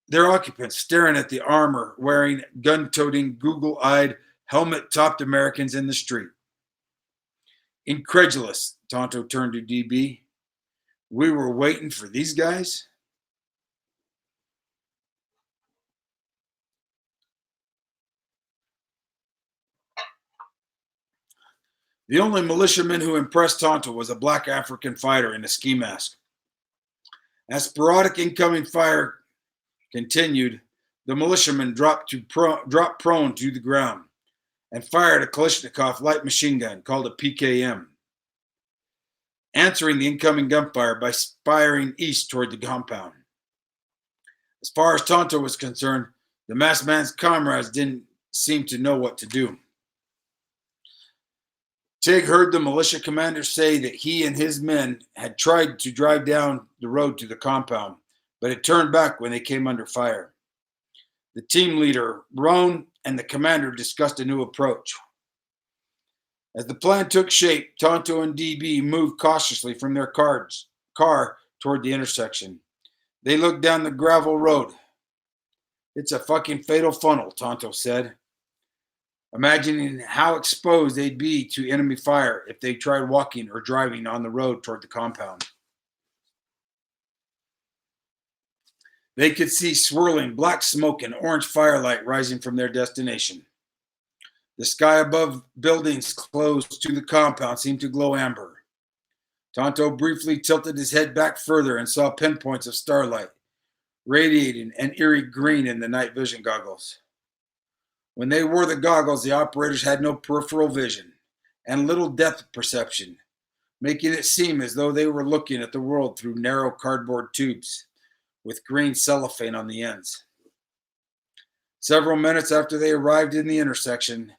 their occupants staring at the armor-wearing, gun-toting, Google-eyed, helmet-topped Americans in the street. Incredulous, Tonto turned to DB. "We were waiting for these guys?" The only militiaman who impressed Tonto was a black African fighter in a ski mask. As sporadic incoming fire continued, the militiaman dropped prone to the ground and fired a Kalashnikov light machine gun called a PKM, answering the incoming gunfire by firing east toward the compound. As far as Tonto was concerned, the masked man's comrades didn't seem to know what to do. Tig heard the militia commander say that he and his men had tried to drive down the road to the compound, but had turned back when they came under fire. The team leader, Roan, and the commander discussed a new approach. As the plan took shape, Tonto and DB moved cautiously from their car toward the intersection. They looked down the gravel road. "It's a fucking fatal funnel," Tonto said, imagining how exposed they'd be to enemy fire if they tried walking or driving on the road toward the compound. They could see swirling black smoke and orange firelight rising from their destination. The sky above buildings close to the compound seemed to glow amber. Tonto briefly tilted his head back further and saw pinpoints of starlight, radiating an eerie green in the night vision goggles. When they wore the goggles, the operators had no peripheral vision and little depth perception, making it seem as though they were looking at the world through narrow cardboard tubes with green cellophane on the ends. Several minutes after they arrived in the intersection,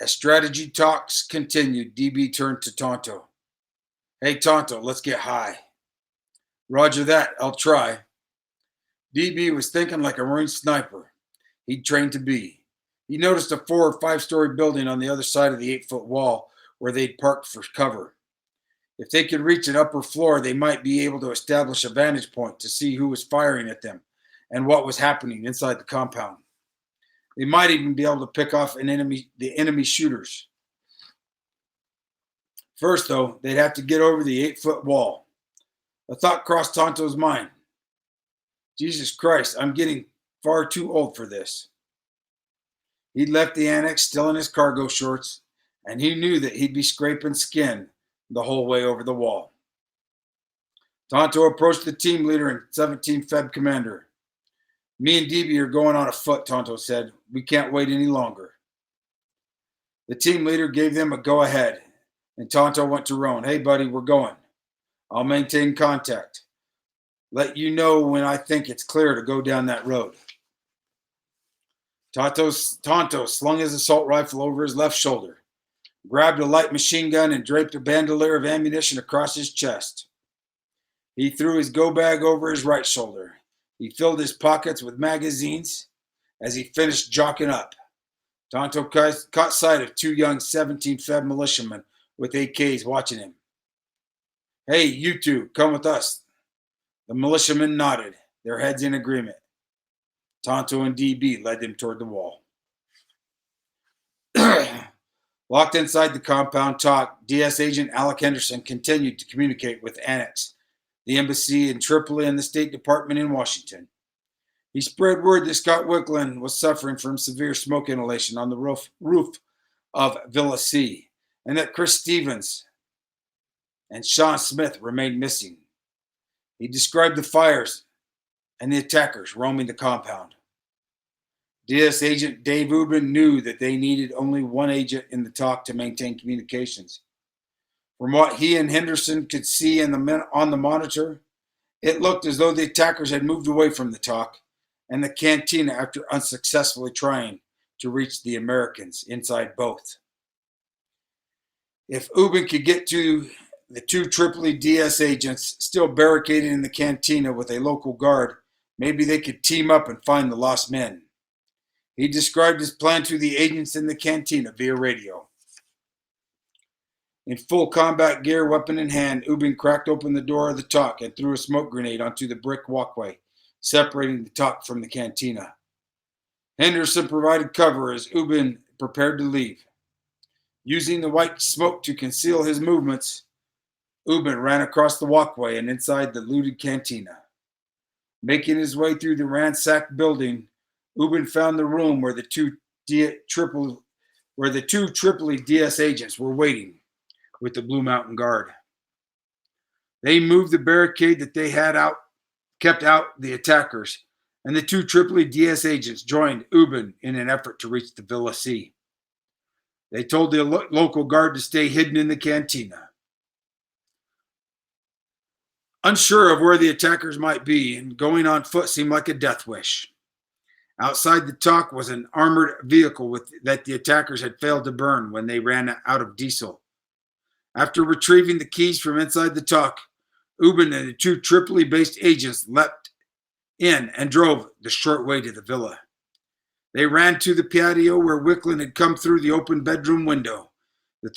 as strategy talks continued, DB turned to Tonto. "Hey, Tonto, let's get high." "Roger that, I'll try." DB was thinking like a Marine sniper he'd trained to be. He noticed a 4 or 5-story building on the other side of the 8-foot wall where they'd parked for cover. If they could reach an upper floor, they might be able to establish a vantage point to see who was firing at them and what was happening inside the compound. They might even be able to pick off the enemy shooters. First, though, they'd have to get over the 8-foot wall. A thought crossed Tonto's mind. "Jesus Christ, I'm getting far too old for this." He'd left the annex still in his cargo shorts, and he knew that he'd be scraping skin the whole way over the wall. Tonto approached the team leader and 17 Feb commander. "Me and DB are going on afoot," Tonto said. "We can't wait any longer." The team leader gave them a go-ahead, and Tonto went to Roan. "Hey, buddy, we're going. I'll maintain contact. Let you know when I think it's clear to go down that road." Tonto slung his assault rifle over his left shoulder, grabbed a light machine gun, and draped a bandolier of ammunition across his chest. He threw his go bag over his right shoulder. He filled his pockets with magazines. As he finished jocking up, Tonto caught sight of 2 young 17 Feb militiamen with AKs watching him. "Hey, you two, come with us." The militiamen nodded, their heads in agreement. Tonto and DB led them toward the wall. Locked inside the compound talk, DS agent Alec Henderson continued to communicate with Annex, the embassy in Tripoli, and the State Department in Washington. He spread word that Scott Wicklund was suffering from severe smoke inhalation on the roof of Villa C, and that Chris Stevens and Sean Smith remained missing. He described the fires and the attackers roaming the compound. DS agent Dave Ubben knew that they needed only one agent in the talk to maintain communications. From what he and Henderson could see on the monitor, it looked as though the attackers had moved away from the talk and the cantina after unsuccessfully trying to reach the Americans inside both. If Ubben could get to the 2 Tripoli DS agents still barricaded in the cantina with a local guard, maybe they could team up and find the lost men. He described his plan to the agents in the cantina via radio. In full combat gear, weapon in hand, Ubben cracked open the door of the talk and threw a smoke grenade onto the brick walkway, separating the talk from the cantina. Henderson provided cover as Ubben prepared to leave. Using the white smoke to conceal his movements, Ubben ran across the walkway and inside the looted cantina. Making his way through the ransacked building, Ubben found the room where the two Tripoli DS agents were waiting. with the Blue Mountain Guard. They moved the barricade that they had out, kept out the attackers, and the two Tripoli DS agents joined Ubin in an effort to reach the Villa C. They told the local guard to stay hidden in the cantina. Unsure of where the attackers might be, and going on foot seemed like a death wish. Outside the TOC was an armored vehicle that the attackers had failed to burn when they ran out of diesel. After retrieving the keys from inside the TOC, Ubin and the two Tripoli-based agents leapt in and drove the short way to the villa. They ran to the patio where Wicklund had come through the open bedroom window. The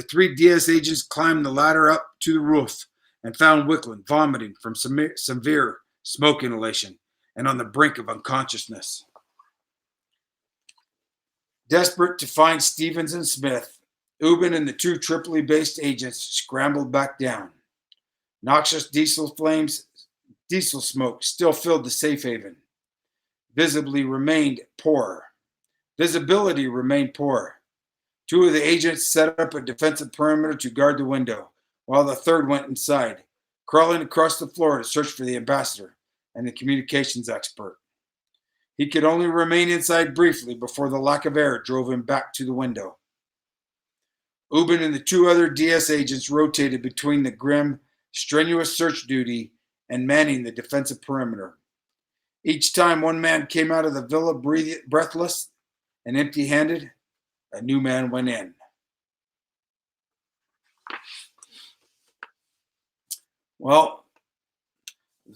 three DS agents climbed the ladder up to the roof and found Wicklund vomiting from severe smoke inhalation and on the brink of unconsciousness. Desperate to find Stevens and Smith, Ubin and the two Tripoli-based agents scrambled back down. Noxious diesel smoke still filled the safe haven. Visibility remained poor. Two of the agents set up a defensive perimeter to guard the window, while the third went inside, crawling across the floor to search for the ambassador and the communications expert. He could only remain inside briefly before the lack of air drove him back to the window. Ubin and the two other DS agents rotated between the grim, strenuous search duty and manning the defensive perimeter. Each time one man came out of the villa breathless and empty-handed, a new man went in. Well,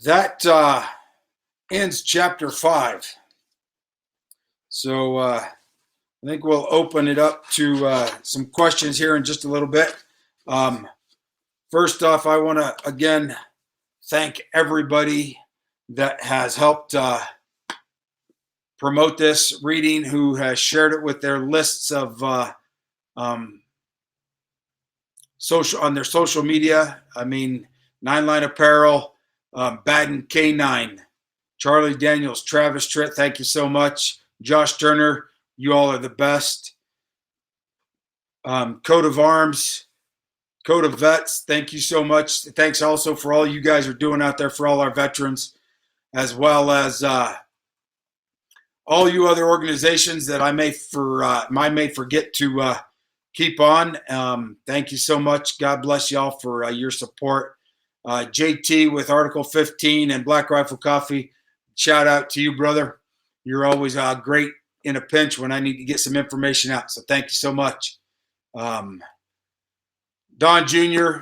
that ends chapter 5. So I think we'll open it up to some questions here in just a little bit. First off, I want to again thank everybody that has helped promote this reading, who has shared it with their lists of social on their social media. I mean, Nine Line Apparel, Baden K9, Charlie Daniels, Travis Tritt, thank you so much. Josh Turner, you all are the best. Coat of Arms, Coat of Vets, thank you so much. Thanks also for all you guys are doing out there for all our veterans, as well as all you other organizations that I may forget to keep on. Thank you so much. God bless y'all for your support. JT with Article 15 and Black Rifle Coffee, shout out to you, brother. You're always great in a pinch when I need to get some information out. So thank you so much. Don Jr.,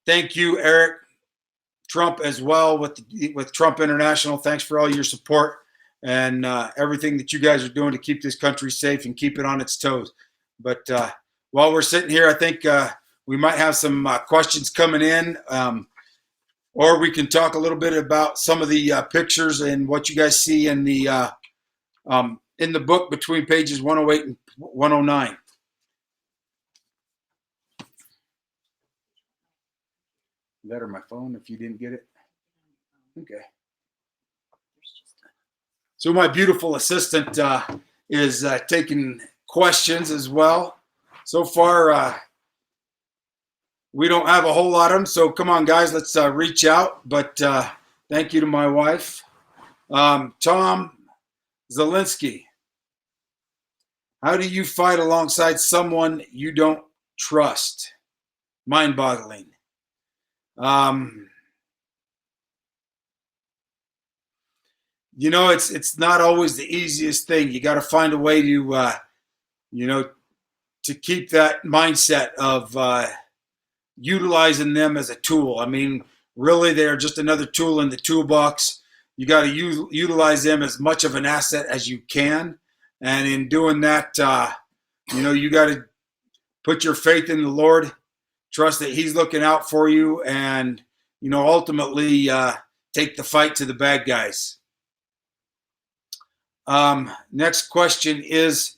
thank you, Eric. Trump as well with Trump International. Thanks for all your support and everything that you guys are doing to keep this country safe and keep it on its toes. But while we're sitting here, I think we might have some questions coming in, or we can talk a little bit about some of the pictures and what you guys see in the book between pages 108 and 109. That or my phone if you didn't get it. Okay. So my beautiful assistant is taking questions as well. So far, we don't have a whole lot of them. So come on, guys, let's reach out. But thank you to my wife. Tom Zelinsky. How do you fight alongside someone you don't trust? Mind-boggling. You know, it's not always the easiest thing. You got to find a way to, to keep that mindset of utilizing them as a tool. I mean, really, they're just another tool in the toolbox. You got to utilize them as much of an asset as you can. And in doing that, you got to put your faith in the Lord, trust that He's looking out for you, and, ultimately take the fight to the bad guys. Next question is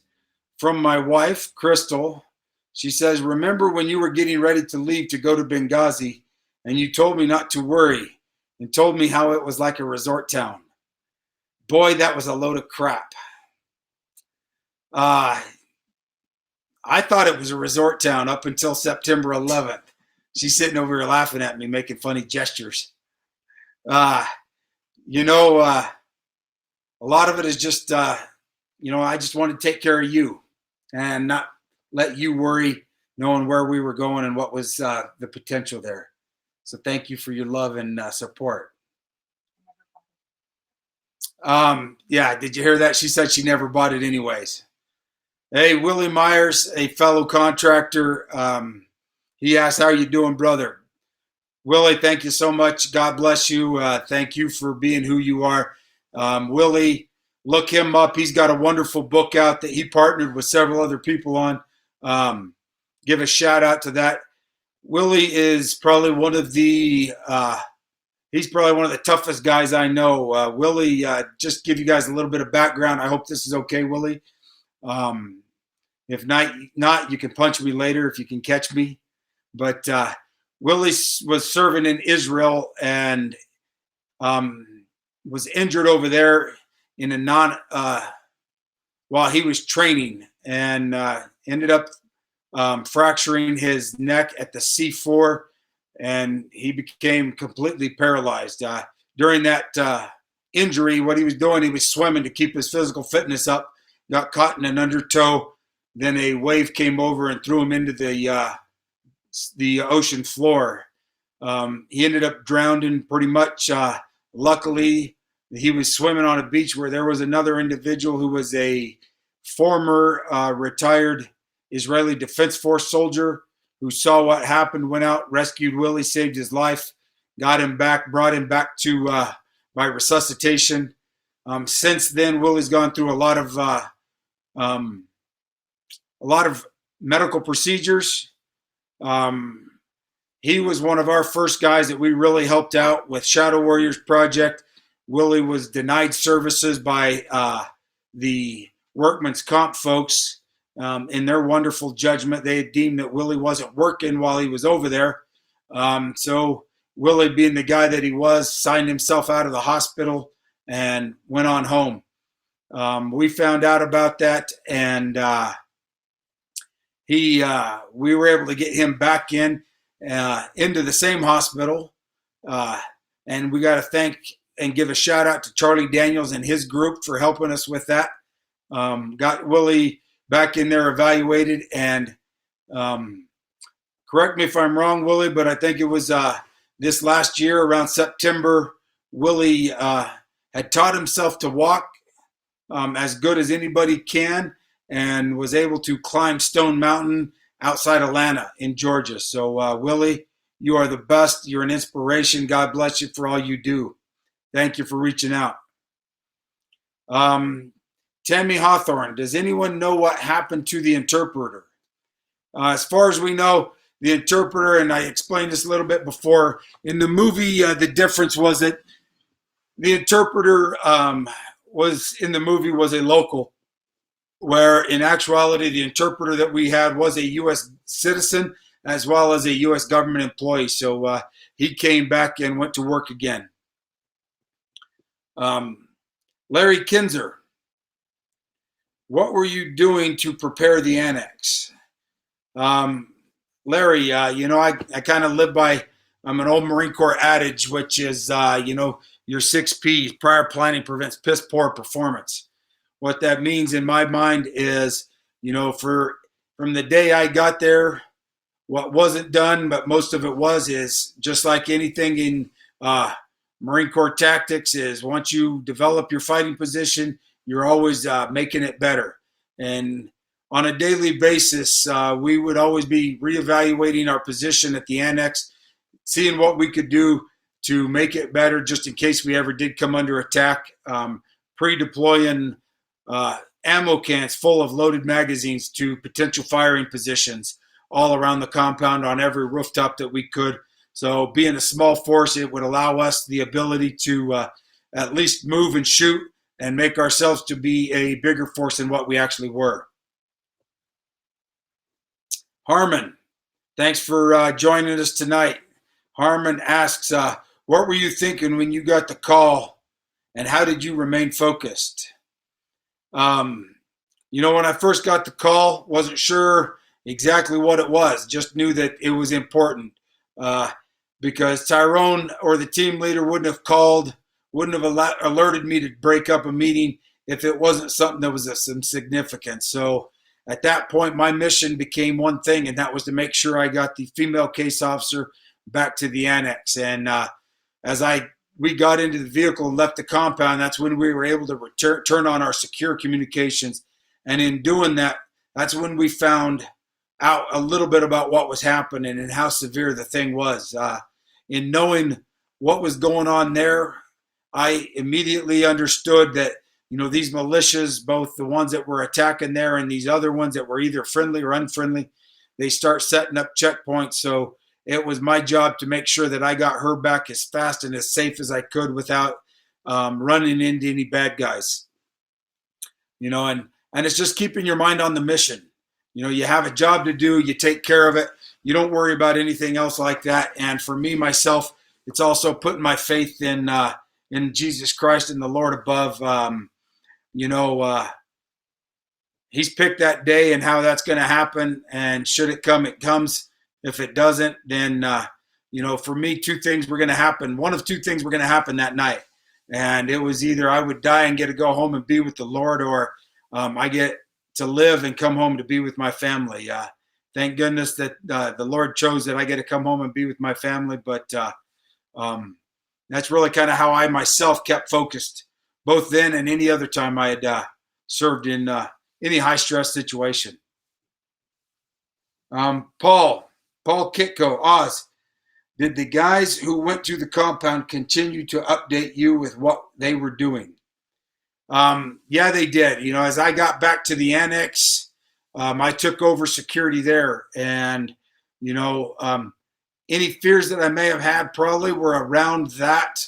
from my wife, Crystal. She says, remember when you were getting ready to leave to go to Benghazi and you told me not to worry and told me how it was like a resort town? Boy, that was a load of crap. I thought it was a resort town up until September 11th. She's sitting over here laughing at me, making funny gestures. Uh, you know, a lot of it is just, I just want to take care of you and not let you worry knowing where we were going and what was the potential there. So thank you for your love and support. Yeah, did you hear that? She said she never bought it anyways. Hey, Willie Myers, a fellow contractor. He asked, how are you doing, brother? Willie, thank you so much. God bless you. Thank you for being who you are. Willie, look him up. He's got a wonderful book out that he partnered with several other people on. Give a shout out to that. Willie is probably one of the toughest guys I know. Willie, just give you guys a little bit of background. I hope this is okay, Willie. If not, you can punch me later if you can catch me. But Willie was serving in Israel and was injured over there in a while he was training, and ended up fracturing his neck at the C4, and he became completely paralyzed. During that injury, what he was doing, he was swimming to keep his physical fitness up, got caught in an undertow. Then a wave came over and threw him into the ocean floor. He ended up drowning pretty much. Luckily, he was swimming on a beach where there was another individual who was a former retired Israeli Defense Force soldier who saw what happened, went out, rescued Willie, saved his life, got him back, brought him back to by resuscitation. Since then, Willie's gone through a lot of medical procedures. He was one of our first guys that we really helped out with Shadow Warriors Project. Willie was denied services by the workman's comp folks. In their wonderful judgment, they deemed that Willie wasn't working while he was over there. So Willie, being the guy that he was, signed himself out of the hospital and went on home. We found out about that, and we were able to get him back into the same hospital. And we got to thank and give a shout out to Charlie Daniels and his group for helping us with that. Got Willie back in there evaluated, and correct me if I'm wrong, Willie, but I think it was this last year around September, Willie had taught himself to walk as good as anybody can, and was able to climb Stone Mountain outside Atlanta in Georgia. So Willie, you are the best. You're an inspiration. God bless you for all you do. Thank you for reaching out. Tammy Hawthorne, does anyone know what happened to the interpreter? As far as we know, the interpreter, and I explained this a little bit before, in the movie, the difference was that the interpreter was a local, where in actuality, the interpreter that we had was a U.S. citizen as well as a U.S. government employee. So he came back and went to work again. Larry Kinzer, what were you doing to prepare the annex? Larry, I kind of live by an old Marine Corps adage, which is, your 6 P's, prior planning prevents piss poor performance. What that means in my mind is, from the day I got there, what wasn't done, but most of it is just like anything in Marine Corps tactics is once you develop your fighting position, you're always making it better. And on a daily basis, we would always be reevaluating our position at the annex, seeing what we could do to make it better just in case we ever did come under attack, pre-deploying ammo cans full of loaded magazines to potential firing positions all around the compound on every rooftop that we could. So being a small force, it would allow us the ability to at least move and shoot and make ourselves to be a bigger force than what we actually were. Harmon, thanks for joining us tonight. Harmon asks, what were you thinking when you got the call, and how did you remain focused? When I first got the call, wasn't sure exactly what it was. Just knew that it was important uh, because Tyrone or the team leader wouldn't have called, wouldn't have alerted me to break up a meeting if it wasn't something that was of some significance. So at that point, my mission became one thing, and that was to make sure I got the female case officer back to the annex. And as we got into the vehicle and left the compound, that's when we were able to turn on our secure communications. And in doing that, that's when we found out a little bit about what was happening and how severe the thing was. In knowing what was going on there, I immediately understood that these militias, both the ones that were attacking there and these other ones that were either friendly or unfriendly, they start setting up checkpoints. So it was my job to make sure that I got her back as fast and as safe as I could without running into any bad guys. And it's just keeping your mind on the mission. You have a job to do, you take care of it, you don't worry about anything else like that. And for me, myself, it's also putting my faith in Jesus Christ and the Lord above. He's picked that day and how that's going to happen. And should it come, it comes. If it doesn't, then, for me, two things were going to happen. One of two things were going to happen that night. And it was either I would die and get to go home and be with the Lord, or I get to live and come home to be with my family. Thank goodness that the Lord chose that I get to come home and be with my family. But that's really kind of how I myself kept focused, both then and any other time I had served in any high stress situation. Paul Kitko, Oz, did the guys who went to the compound continue to update you with what they were doing? Yeah, they did. As I got back to the annex, I took over security there. And, any fears that I may have had probably were around that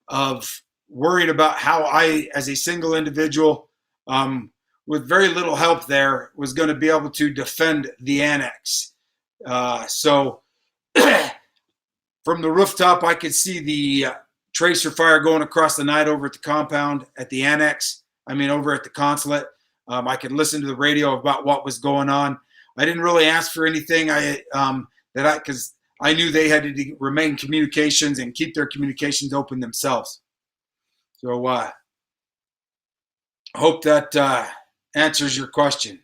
of worrying about how I, as a single individual, with very little help there, was going to be able to defend the annex. So from the rooftop, I could see the tracer fire going across the night over at the compound at the annex. Over at the consulate. I could listen to the radio about what was going on. I didn't really ask for anything. Because I knew they had to remain communications and keep their communications open themselves. So I hope that answers your question.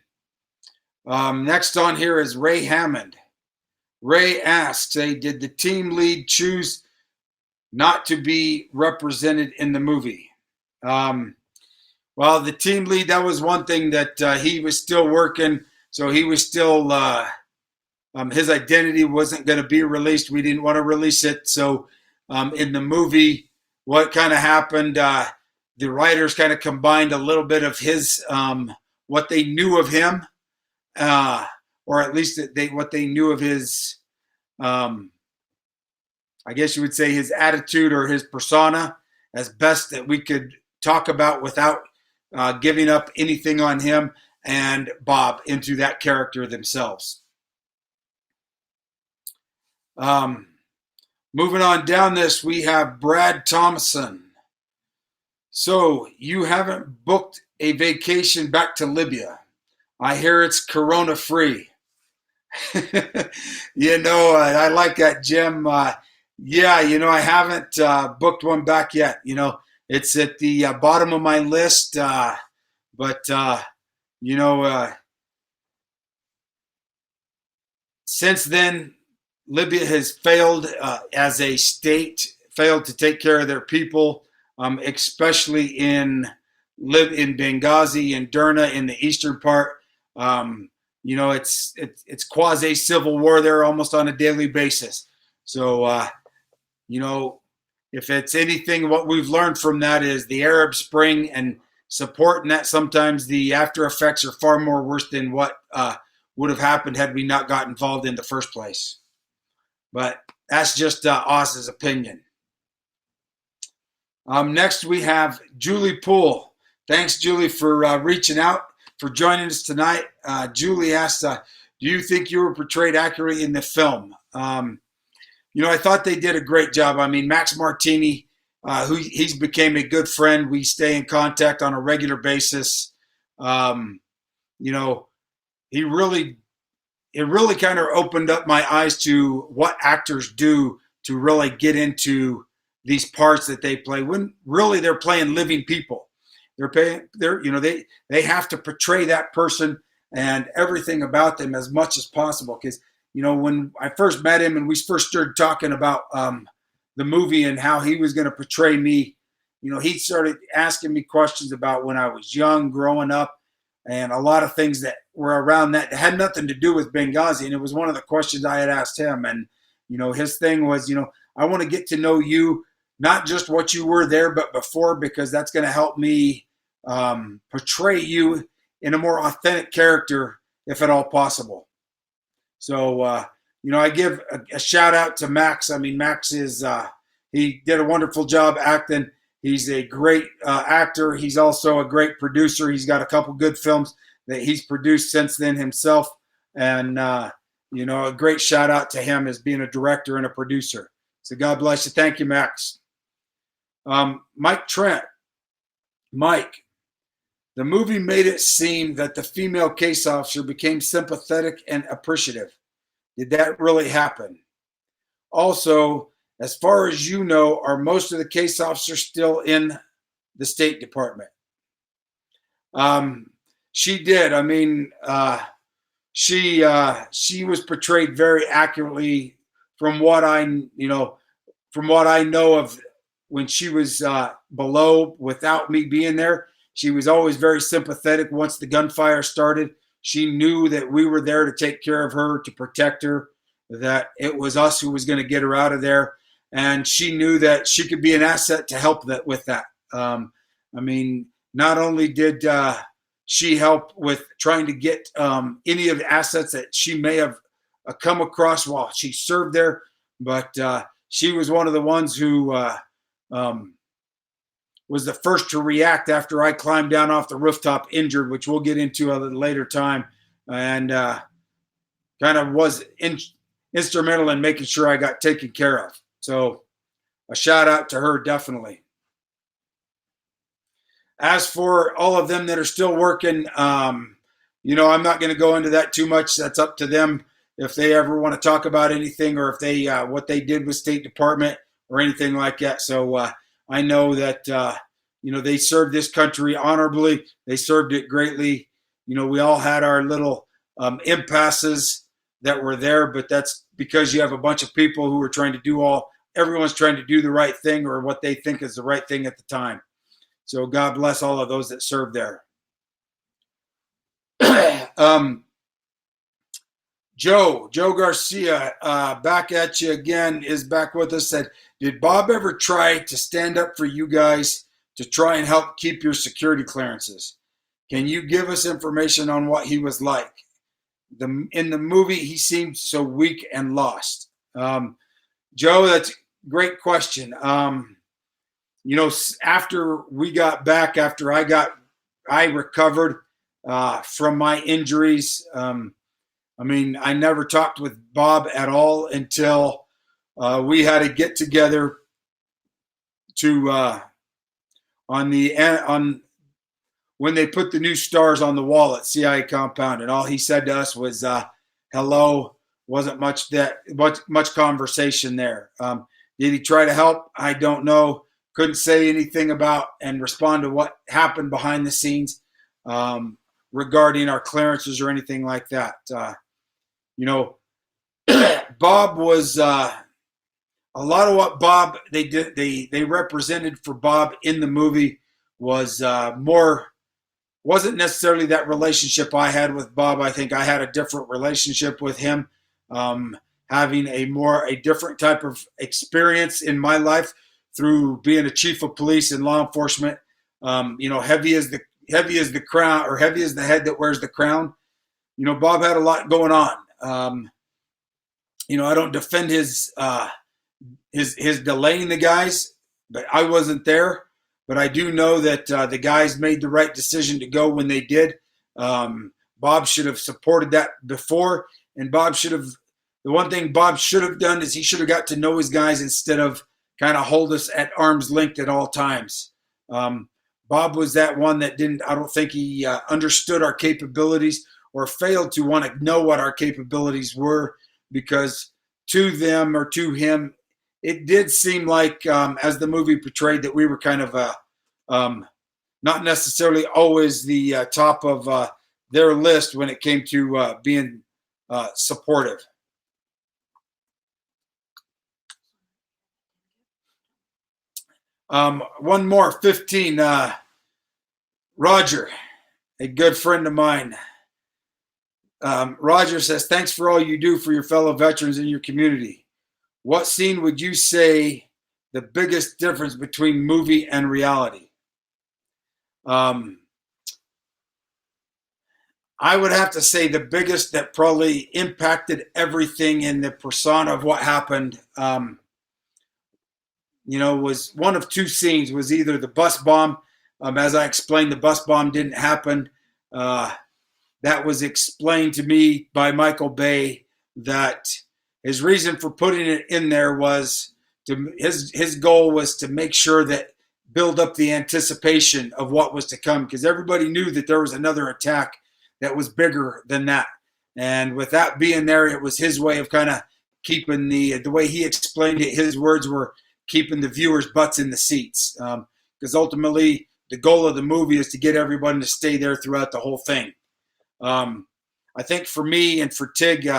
Next on here is Ray Hammond. Ray asks, did the team lead choose not to be represented in the movie? Well, the team lead, that was one thing that he was still working. So he was still, his identity wasn't going to be released. We didn't want to release it. So in the movie, what kind of happened, the writers kind of combined a little bit of his, what they knew of him, or at least what they knew of his, I guess you would say his attitude or his persona, as best that we could talk about without giving up anything on him and Bob into that character themselves. Moving on down this, we have Brad Thomason. So you haven't booked a vacation back to Libya. I hear it's corona free. I like that, Jim. Yeah, I haven't booked one back yet. It's at the bottom of my list. But since then, Libya has failed as a state, failed to take care of their people, especially in Benghazi and Derna in the eastern part. It's quasi civil war there almost on a daily basis. So, if it's anything, what we've learned from that is the Arab Spring and supporting that. Sometimes the after effects are far more worse than what would have happened had we not got involved in the first place. But that's just Oz's opinion. Next, we have Julie Poole. Thanks, Julie, for reaching out, for joining us tonight. Julie asked, do you think you were portrayed accurately in the film? I thought they did a great job. Max Martini, he's became a good friend. We stay in contact on a regular basis. Um, you know, he really it really kind of opened up my eyes to what actors do to really get into these parts that they play when really they're playing living people. They have to portray that person and everything about them as much as possible. Because when I first met him and we first started talking about the movie and how he was going to portray me, he started asking me questions about when I was young, growing up, and a lot of things that were around that had nothing to do with Benghazi. And it was one of the questions I had asked him. And, his thing was, I want to get to know you, not just what you were there, but before, because that's going to help me portray you in a more authentic character, if at all possible. So, I give a shout out to Max. I mean, Max he did a wonderful job acting. He's a great actor. He's also a great producer. He's got a couple good films that he's produced since then himself. And, a great shout out to him as being a director and a producer. So God bless you. Thank you, Max. Mike Trent. Mike, the movie made it seem that the female case officer became sympathetic and appreciative. Did that really happen? Also, as far as you know, are most of the case officers still in the State Department? She did. I mean, she was portrayed very accurately from what I know of when she was below without me being there. She was always very sympathetic. Once the gunfire started, she knew that we were there to take care of her, to protect her, that it was us who was going to get her out of there. And she knew that she could be an asset to help with that. Not only did she help with trying to get any of the assets that she may have come across while she served there, but she was one of the ones who was the first to react after I climbed down off the rooftop injured, which we'll get into at a later time, and kind of was instrumental in making sure I got taken care of. So a shout out to her, definitely. As for all of them that are still working, I'm not going to go into that too much. That's up to them if they ever want to talk about anything or if they what they did with State Department or anything like that. So I know that they served this country honorably. They served it greatly. We all had our little impasses that were there, but that's because you have a bunch of people who are trying to everyone's trying to do the right thing or what they think is the right thing at the time. So God bless all of those that served there. Joe Garcia, back at you again, is back with us. Said, did Bob ever try to stand up for you guys to try and help keep your security clearances? Can you give us information on what he was like? In the movie, he seemed so weak and lost. Joe, that's a great question. After we got back, after I recovered from my injuries. I never talked with Bob at all until we had to get together to on when they put the new stars on the wall at CIA compound, and all he said to us was hello. Wasn't much conversation there. Did he try to help? I don't know. Couldn't say anything about and respond to what happened behind the scenes regarding our clearances or anything like that. Bob was a lot of what Bob they did. They represented for Bob in the movie was wasn't necessarily that relationship I had with Bob. I think I had a different relationship with him, having a different type of experience in my life through being a chief of police and law enforcement. Heavy as the crown, or heavy as the head that wears the crown. Bob had a lot going on. I don't defend his delaying the guys, but I wasn't there. But I do know that the guys made the right decision to go when they did. Bob should have supported that before, and the one thing Bob should have done is he should have got to know his guys instead of kind of hold us at arm's length at all times. Bob was that one that didn't, I don't think he understood our capabilities or failed to want to know what our capabilities were, because to them or to him, it did seem like, as the movie portrayed, that we were kind of not necessarily always the top of their list when it came to being supportive. One more, 15. Roger, a good friend of mine. Roger says, thanks for all you do for your fellow veterans in your community. What scene would you say the biggest difference between movie and reality? I would have to say the biggest that probably impacted everything in the persona of what happened, was one of two scenes. Was either the bus bomb. As I explained, the bus bomb didn't happen. That was explained to me by Michael Bay, that his reason for putting it in there was his goal was to make sure that build up the anticipation of what was to come, because everybody knew that there was another attack that was bigger than that. And with that being there, it was his way of kind of keeping the way he explained it, his words were keeping the viewers' butts in the seats. Because ultimately, the goal of the movie is to get everyone to stay there throughout the whole thing. I think for me and for Tig,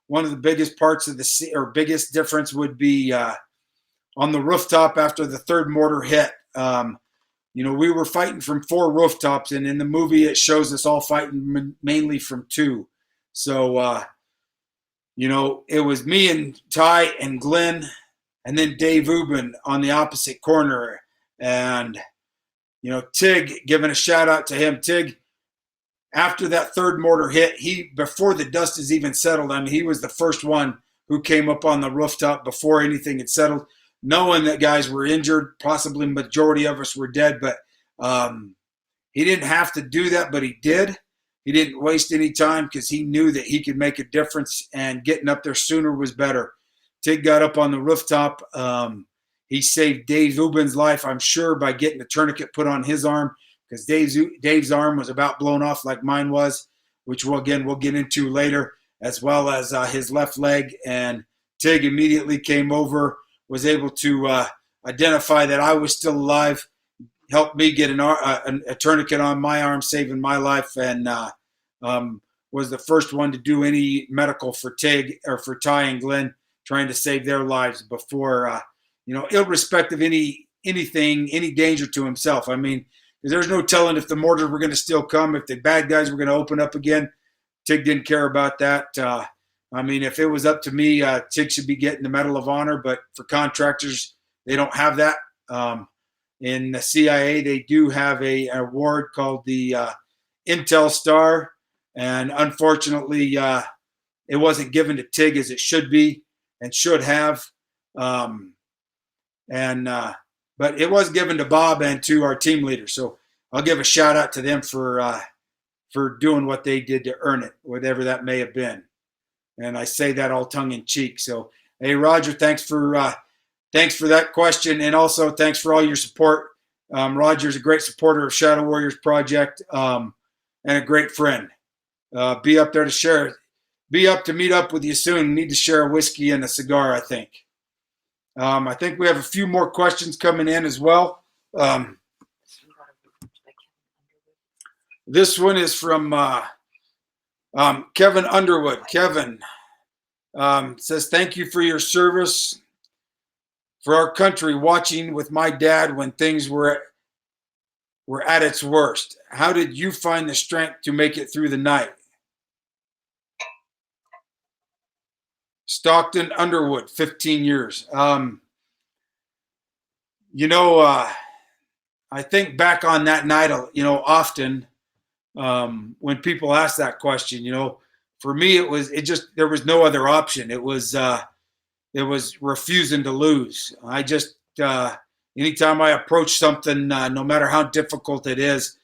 one of the biggest parts of the or biggest difference would be on the rooftop after the third mortar hit. We were fighting from 4 rooftops, and in the movie it shows us all fighting mainly from 2. So, it was me and Ty and Glenn, and then Dave Ubben on the opposite corner. And, Tig, giving a shout out to him. Tig, after that third mortar hit, before the dust is even settled, he was the first one who came up on the rooftop before anything had settled, knowing that guys were injured, possibly majority of us were dead, but he didn't have to do that, but he did. He didn't waste any time because he knew that he could make a difference, and getting up there sooner was better. Tig got up on the rooftop. He saved Dave Ubben's life, I'm sure, by getting the tourniquet put on his arm, because Dave's arm was about blown off like mine was, which we'll get into later, as well as his left leg. And Tig immediately came over, was able to identify that I was still alive, helped me get a tourniquet on my arm, saving my life, and was the first one to do any medical for Tig or for Ty and Glenn, trying to save their lives before, irrespective of anything, any danger to himself. Because there's no telling if the mortars were going to still come, if the bad guys were going to open up again. Tig didn't care about that. If it was up to me, Tig should be getting the Medal of Honor, but for contractors, they don't have that. In the CIA, they do have an award called the Intel Star, and unfortunately, it wasn't given to Tig as it should be and should have. But it was given to Bob and to our team leader. So I'll give a shout out to them for doing what they did to earn it, whatever that may have been. And I say that all tongue in cheek. So, hey, Roger, thanks for that question. And also thanks for all your support. Roger's a great supporter of Shadow Warriors Project, and a great friend. Be up there to share. Be up to meet up with you soon. Need to share a whiskey and a cigar, I think. I think we have a few more questions coming in as well. This one is from Kevin Underwood. Kevin says, thank you for your service for our country, watching with my dad when things were at its worst. How did you find the strength to make it through the night? Stockton Underwood, 15 years. I think back on that night, often when people ask that question, for me, there was no other option. It was refusing to lose. I just, anytime I approach something, no matter how difficult it is,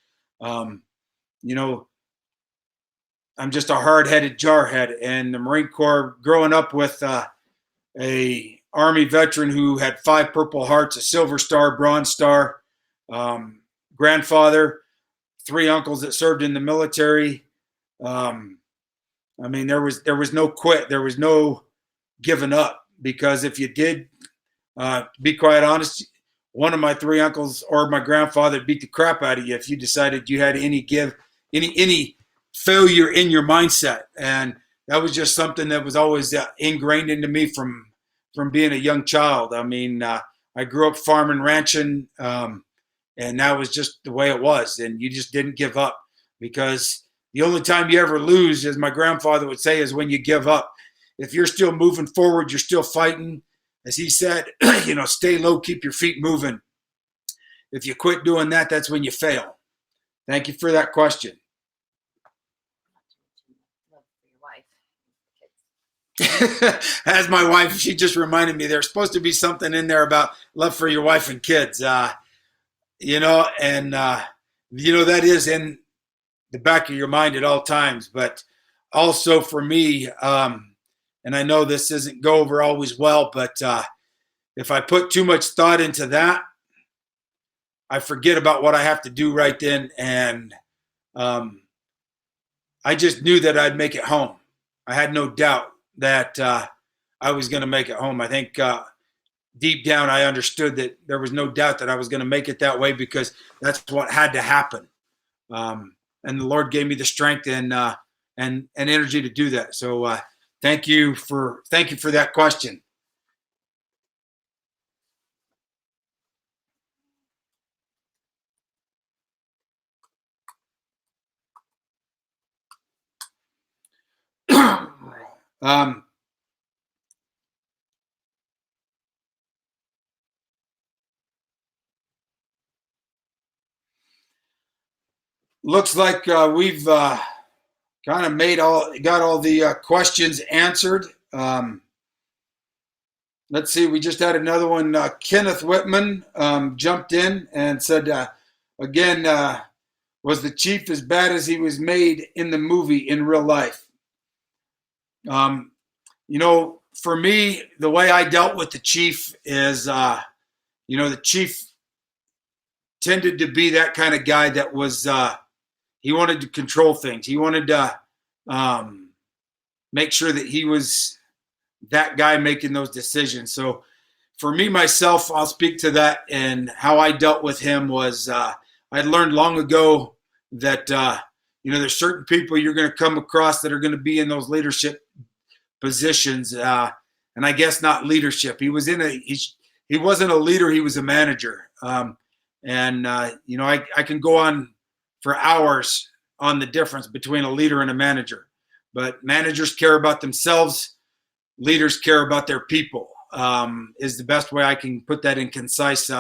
I'm just a hard-headed jarhead. And the Marine Corps, growing up with a Army veteran who had 5 Purple Hearts, a Silver Star, Bronze Star, grandfather, 3 uncles that served in the military. I mean, there was no quit. There was no giving up, because if you did, to be quite honest, one of my 3 uncles or my grandfather beat the crap out of you if you decided you had any failure in your mindset. And that was just something that was always ingrained into me from being a young child. I mean, I grew up farming, ranching, and that was just the way it was. And you just didn't give up, because the only time you ever lose, as my grandfather would say, is when you give up. If you're still moving forward, you're still fighting. As he said, stay low, keep your feet moving. If you quit doing that, that's when you fail. Thank you for that question. As my wife, she just reminded me, there's supposed to be something in there about love for your wife and kids, that is in the back of your mind at all times. But also for me, and I know this doesn't go over always well, but if I put too much thought into that, I forget about what I have to do right then. And I just knew that I'd make it home. I had no doubt that I was going to make it home. I think deep down I understood that there was no doubt that I was going to make it that way, because that's what had to happen. And the Lord gave me the strength and energy to do that. So thank you for that question. Looks like we've kind of got all the questions answered. Let's see, we just had another one. Kenneth Whitman jumped in and said, again, was the chief as bad as he was made in the movie in real life? For me, the way I dealt with the chief is, the chief tended to be that kind of guy that was, he wanted to control things. He wanted to make sure that he was that guy making those decisions. So for me, myself, I'll speak to that, and how I dealt with him was, I learned long ago that, there's certain people you're going to come across that are going to be in those leadership positions. And I guess not leadership. He wasn't a leader. He was a manager. I can go on for hours on the difference between a leader and a manager, but managers care about themselves. Leaders care about their people, is the best way I can put that in concise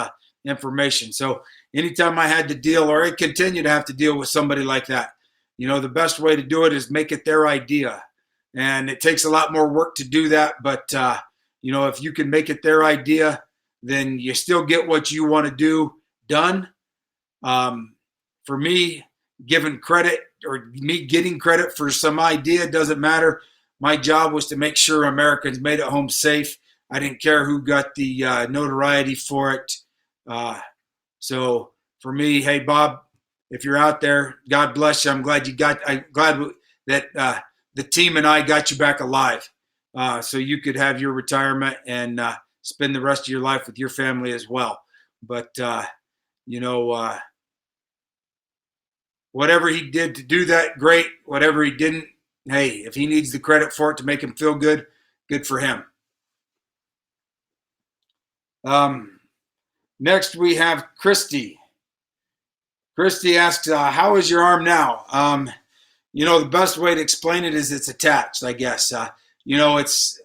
information. So anytime I had to deal, or I continue to have to deal with somebody like that, the best way to do it is make it their idea. And it takes a lot more work to do that. But, if you can make it their idea, then you still get what you want to do done. For me, giving credit or me getting credit for some idea doesn't matter. My job was to make sure Americans made it home safe. I didn't care who got the notoriety for it. So for me, hey, Bob, if you're out there, God bless you. I'm glad that the team and I got you back alive, so you could have your retirement and spend the rest of your life with your family as well. But, whatever he did to do that, great. Whatever he didn't, hey, if he needs the credit for it to make him feel good, good for him. Next, we have Christy. Christy asks, how is your arm now? The best way to explain it is it's attached, I guess. It's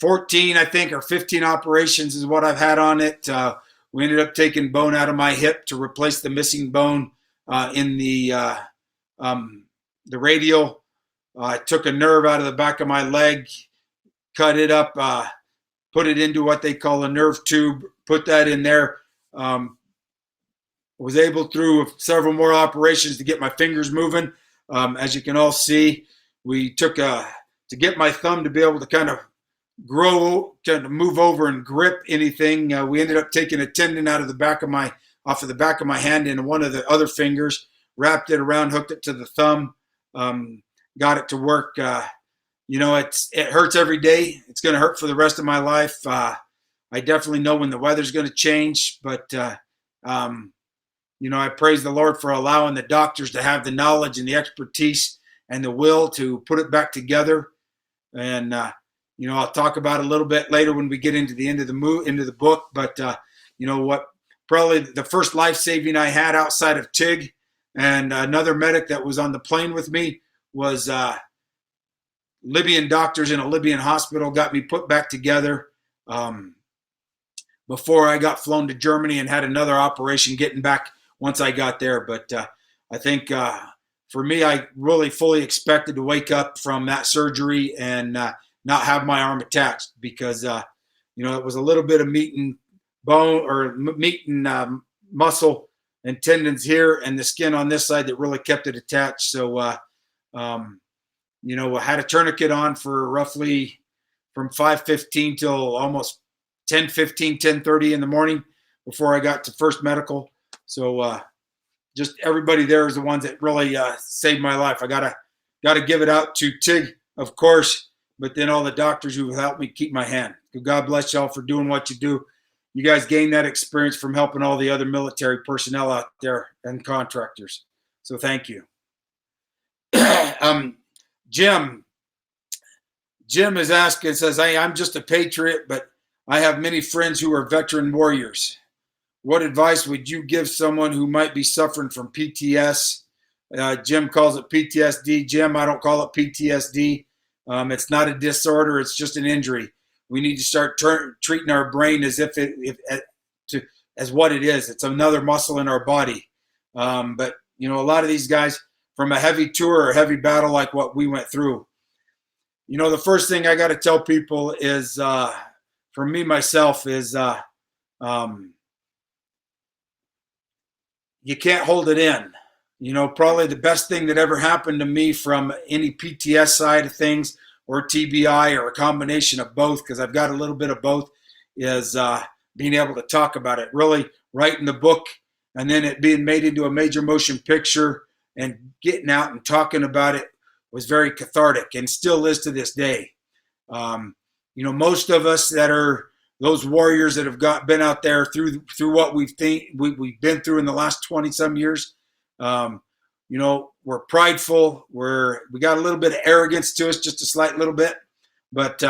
14, I think, or 15 operations is what I've had on it. We ended up taking bone out of my hip to replace the missing bone in the radial. I took a nerve out of the back of my leg, cut it up, put it into what they call a nerve tube, put that in there. Was able through several more operations to get my fingers moving. As you can all see, we took to get my thumb to be able to kind of move over and grip anything. We ended up taking a tendon out of the back of my off of the back of my hand into one of the other fingers, wrapped it around, hooked it to the thumb, got it to work. It hurts every day. It's going to hurt for the rest of my life. I definitely know when the weather's going to change, but I praise the Lord for allowing the doctors to have the knowledge and the expertise and the will to put it back together. And I'll talk about it a little bit later when we get into the end of the book. But probably the first life saving I had outside of Tig and another medic that was on the plane with me was Libyan doctors in a Libyan hospital got me put back together before I got flown to Germany and had another operation getting back once I got there. But I think for me, I really fully expected to wake up from that surgery and not have my arm attached because, it was a little bit of meat and bone or meat and muscle and tendons here and the skin on this side that really kept it attached. So, I had a tourniquet on for roughly from 5:15 till almost 10:15, 10:30 in the morning before I got to First Medical. So just everybody there is the ones that really saved my life. I gotta give it out to Tig, of course, but then all the doctors who helped me keep my hand. God bless y'all for doing what you do. You guys gained that experience from helping all the other military personnel out there and contractors. So thank you. Jim is asking, says, hey, I'm just a patriot, but I have many friends who are veteran warriors. What advice would you give someone who might be suffering from PTS? Jim calls it PTSD. Jim, I don't call it PTSD. It's not a disorder. It's just an injury. We need to start treating our brain as as what it is. It's another muscle in our body. But a lot of these guys from a heavy tour or heavy battle like what we went through, the first thing I got to tell people is, for me, myself, is you can't hold it in. Probably the best thing that ever happened to me from any PTS side of things or TBI or a combination of both, because I've got a little bit of both, is being able to talk about it, really writing the book and then it being made into a major motion picture and getting out and talking about it was very cathartic and still is to this day. Most of us that are those warriors that have been out there through what we've been through in the last 20 some years, we're prideful. We got a little bit of arrogance to us, just a slight little bit, but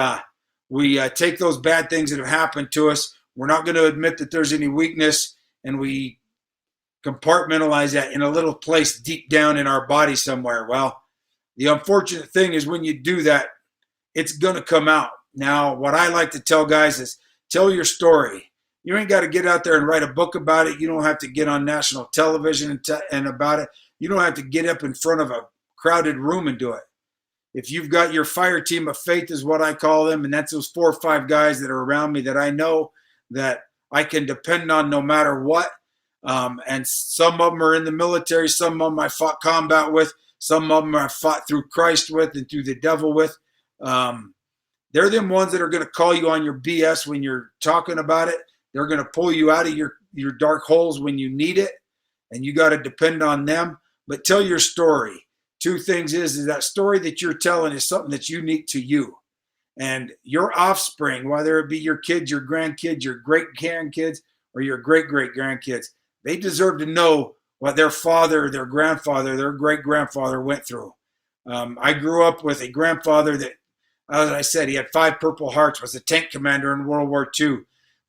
we take those bad things that have happened to us. We're not going to admit that there's any weakness, and we compartmentalize that in a little place deep down in our body somewhere. Well, the unfortunate thing is when you do that, it's going to come out. Now, what I like to tell guys is tell your story. You ain't got to get out there and write a book about it. You don't have to get on national television and about it. You don't have to get up in front of a crowded room and do it. If you've got your fire team of faith is what I call them, and that's those 4 or 5 guys that are around me that I know that I can depend on no matter what. And some of them are in the military. Some of them I fought combat with. Some of them I fought through Christ with and through the devil with. They're them ones that are going to call you on your BS when you're talking about it. They're going to pull you out of your dark holes when you need it, and you got to depend on them. But tell your story. 2 things is that story that you're telling is something that's unique to you. And your offspring, whether it be your kids, your grandkids, your great-grandkids, or your great-great-grandkids, they deserve to know what their father, their grandfather, their great-grandfather went through. I grew up with a grandfather that, as I said, he had 5 Purple Hearts, was a tank commander in World War II,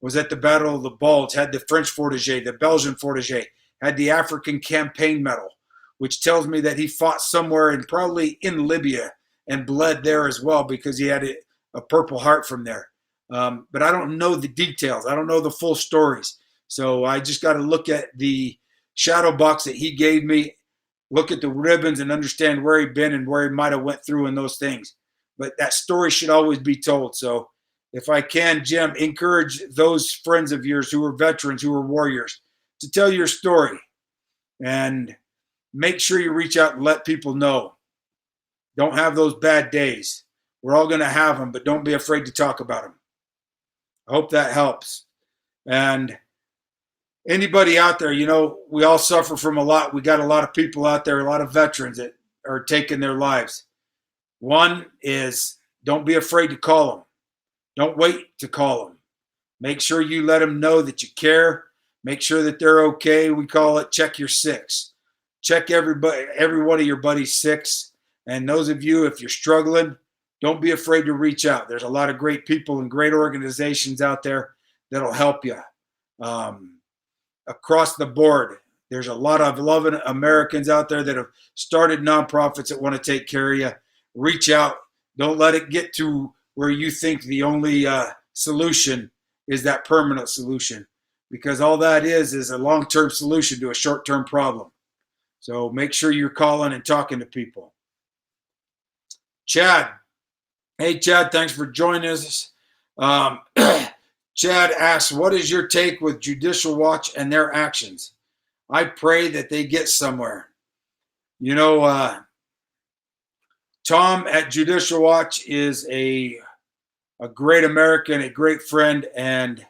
was at the Battle of the Bulge, had the French Fortigé, the Belgian Fortigé, had the African Campaign Medal, which tells me that he fought somewhere and probably in Libya and bled there as well because he had a Purple Heart from there. But I don't know the details. I don't know the full stories. So I just got to look at the shadow box that he gave me, look at the ribbons and understand where he'd been and where he might have went through and those things. But that story should always be told. So if I can, Jim, encourage those friends of yours who are veterans, who are warriors, to tell your story and make sure you reach out and let people know. Don't have those bad days. We're all going to have them, but don't be afraid to talk about them. I hope that helps. And anybody out there, we all suffer from a lot. We got a lot of people out there, a lot of veterans that are taking their lives. One is, don't be afraid to call them. Don't wait to call them. Make sure you let them know that you care. Make sure that they're okay. We call it check your six. Check every one of your buddy's six. And those of you, if you're struggling, don't be afraid to reach out. There's a lot of great people and great organizations out there that'll help you. Across the board, there's a lot of loving Americans out there that have started nonprofits that want to take care of you. Reach out. Don't let it get to where you think the only solution is that permanent solution, because all that is a long-term solution to a short-term problem. So make sure you're calling and talking to people. Chad. Hey, Chad, thanks for joining us. Chad asks, what is your take with Judicial Watch and their actions? I pray that they get somewhere. Tom at Judicial Watch is a great American, a great friend, and,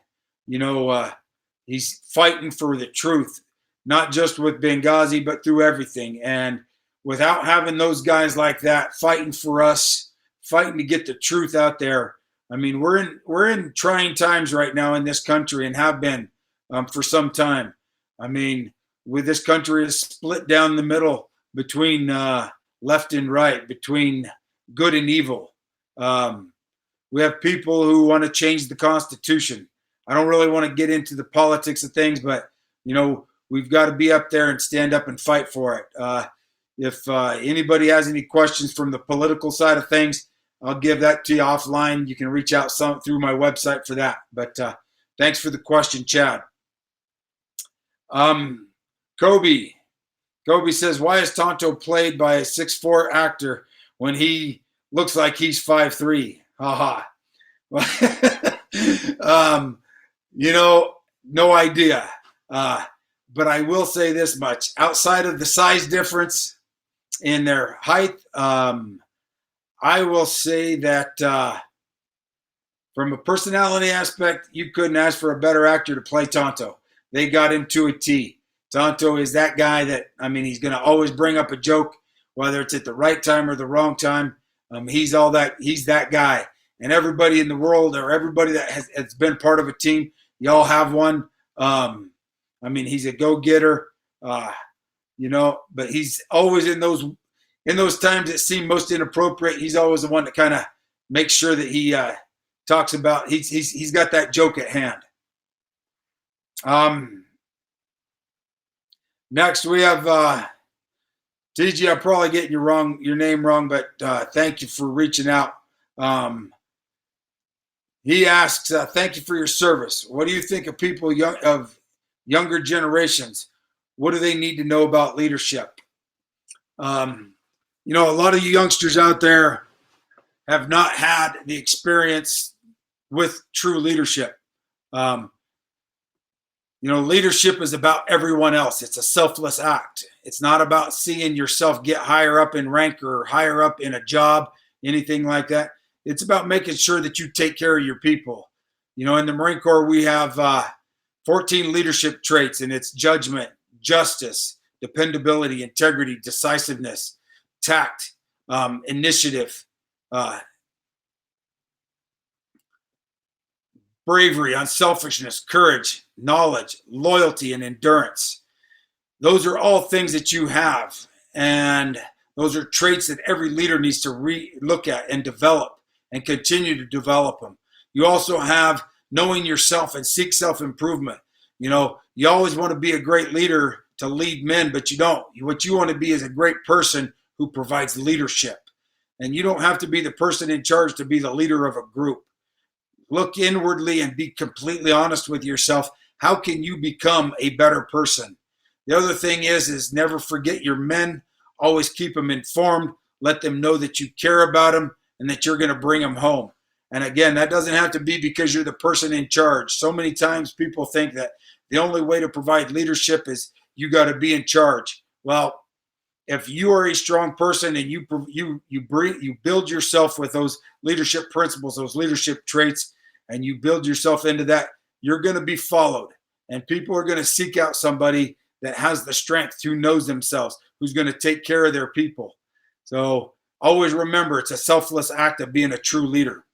he's fighting for the truth, not just with Benghazi, but through everything. And without having those guys like that fighting for us, fighting to get the truth out there, I mean, we're in trying times right now in this country, and have been for some time. I mean, with this country is split down the middle between left and right, between good and evil. We have people who want to change the Constitution. I don't really want to get into the politics of things, but we've got to be up there and stand up and fight for it. If anybody has any questions from the political side of things, I'll give that to you offline. You can reach out through my website for that. But thanks for the question, Chad. Kobe says, why is Tonto played by a 6'4" actor when he looks like he's 5'3"? Haha. No idea. But I will say this much. Outside of the size difference in their height, I will say that from a personality aspect, you couldn't ask for a better actor to play Tonto. They got him to a T. Tonto is that guy that, he's going to always bring up a joke, whether it's at the right time or the wrong time. He's that guy. And everybody in the world, or everybody that has been part of a team, y'all have one. He's a go-getter, but he's always in those times that seem most inappropriate. He's always the one that kind of makes sure that he talks about, he's got that joke at hand. Next we have TG. I'm probably getting your name wrong, but thank you for reaching out. He asks, thank you for your service. What do you think of people of younger generations? What do they need to know about leadership? A lot of you youngsters out there have not had the experience with true leadership. Leadership is about everyone else. It's a selfless act. It's not about seeing yourself get higher up in rank or higher up in a job, anything like that. It's about making sure that you take care of your people. In the Marine Corps, we have 14 leadership traits, and it's judgment, justice, dependability, integrity, decisiveness, tact, initiative, bravery, unselfishness, courage, knowledge, loyalty, and endurance. Those are all things that you have, and those are traits that every leader needs to look at and develop and continue to develop them. You also have knowing yourself and seek self-improvement. You always want to be a great leader to lead men, but you don't. What you want to be is a great person who provides leadership. And you don't have to be the person in charge to be the leader of a group. Look inwardly and be completely honest with yourself. How can you become a better person? The other thing is never forget your men. Always keep them informed. Let them know that you care about them and that you're going to bring them home. And again, that doesn't have to be because you're the person in charge. So many times people think that the only way to provide leadership is you got to be in charge. Well, if you are a strong person and you build yourself with those leadership principles, those leadership traits, and you build yourself into that, you're going to be followed. And people are going to seek out somebody that has the strength, who knows themselves, who's going to take care of their people. So always remember, it's a selfless act of being a true leader.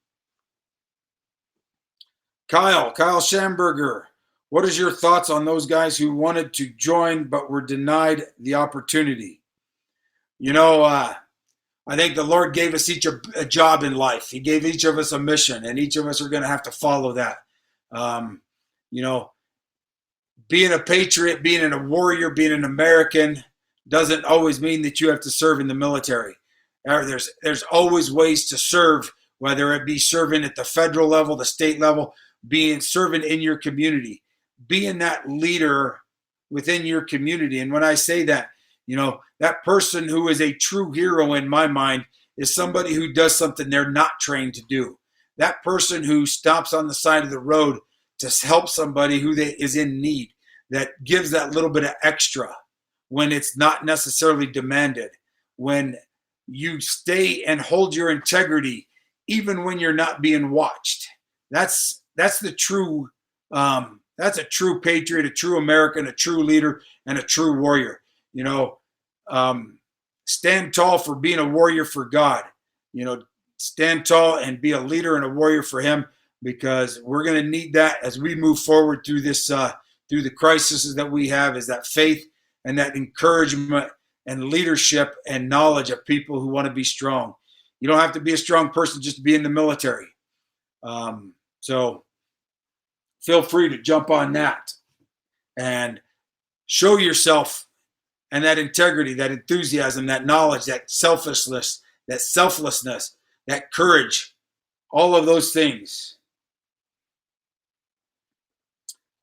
Kyle Schamberger, what is your thoughts on those guys who wanted to join but were denied the opportunity? I think the Lord gave us each a job in life. He gave each of us a mission, and each of us are going to have to follow that. Being a patriot, being a warrior, being an American doesn't always mean that you have to serve in the military. There's always ways to serve, whether it be serving at the federal level, the state level, serving in your community, being that leader within your community. And when I say that, that person who is a true hero in my mind is somebody who does something they're not trained to do. That person who stops on the side of the road to help somebody who is in need, that gives that little bit of extra when it's not necessarily demanded, when you stay and hold your integrity even when you're not being watched. That's the true that's a true patriot, a true American, a true leader, and a true warrior. Stand tall for being a warrior for God. Stand tall and be a leader and a warrior for Him, because we're going to need that as we move forward through this, through the crises that we have, is that faith and that encouragement and leadership and knowledge of people who want to be strong. You don't have to be a strong person just to be in the military. So feel free to jump on that and show yourself, and that integrity, that enthusiasm, that knowledge, that selflessness, that courage, all of those things.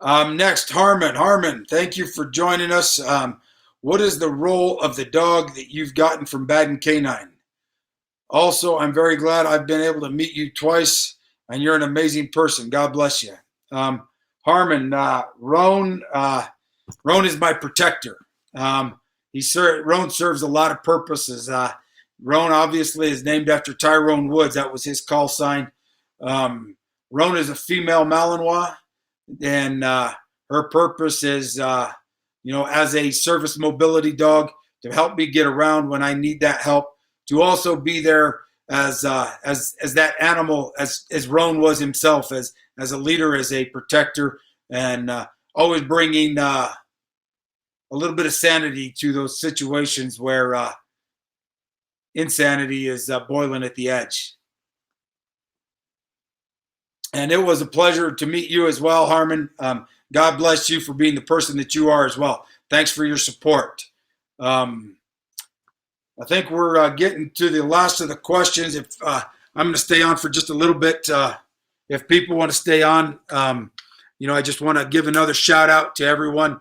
Next, Harmon. Harmon, thank you for joining us. What is the role of the dog that you've gotten from Baden Canine? Also, I'm very glad I've been able to meet you twice, and you're an amazing person. God bless you. Harmon, Roan is my protector. Roan serves a lot of purposes. Roan obviously is named after Tyrone Woods. That was his call sign. Roan is a female Malinois, and her purpose is, as a service mobility dog, to help me get around when I need that help, to also be there as that animal, as Roan was himself, as a leader, as a protector, and always bringing a little bit of sanity to those situations where insanity is boiling at the edge. And it was a pleasure to meet you as well, Harmon. God bless you for being the person that you are as well. Thanks for your support. I think we're getting to the last of the questions. If I'm going to stay on for just a little bit, if people want to stay on, I just want to give another shout out to everyone.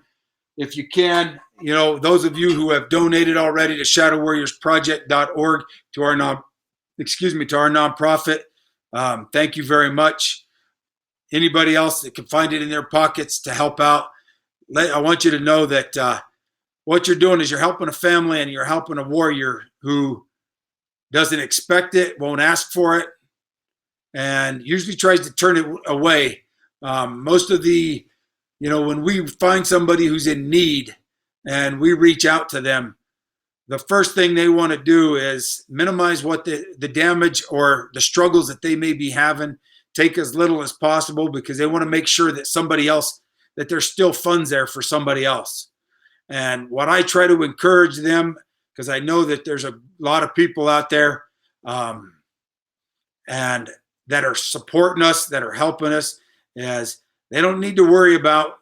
If you can, those of you who have donated already to shadowwarriorsproject.org, to our nonprofit, thank you very much. Anybody else that can find it in their pockets to help out, I want you to know that what you're doing is you're helping a family, and you're helping a warrior who doesn't expect it, won't ask for it, and usually tries to turn it away. Most of when we find somebody who's in need and we reach out to them, the first thing they want to do is minimize what the damage or the struggles that they may be having, take as little as possible, because they want to make sure that there's still funds there for somebody else. And what I try to encourage them, because I know that there's a lot of people out there and that are supporting us, that are helping us, is they don't need to worry about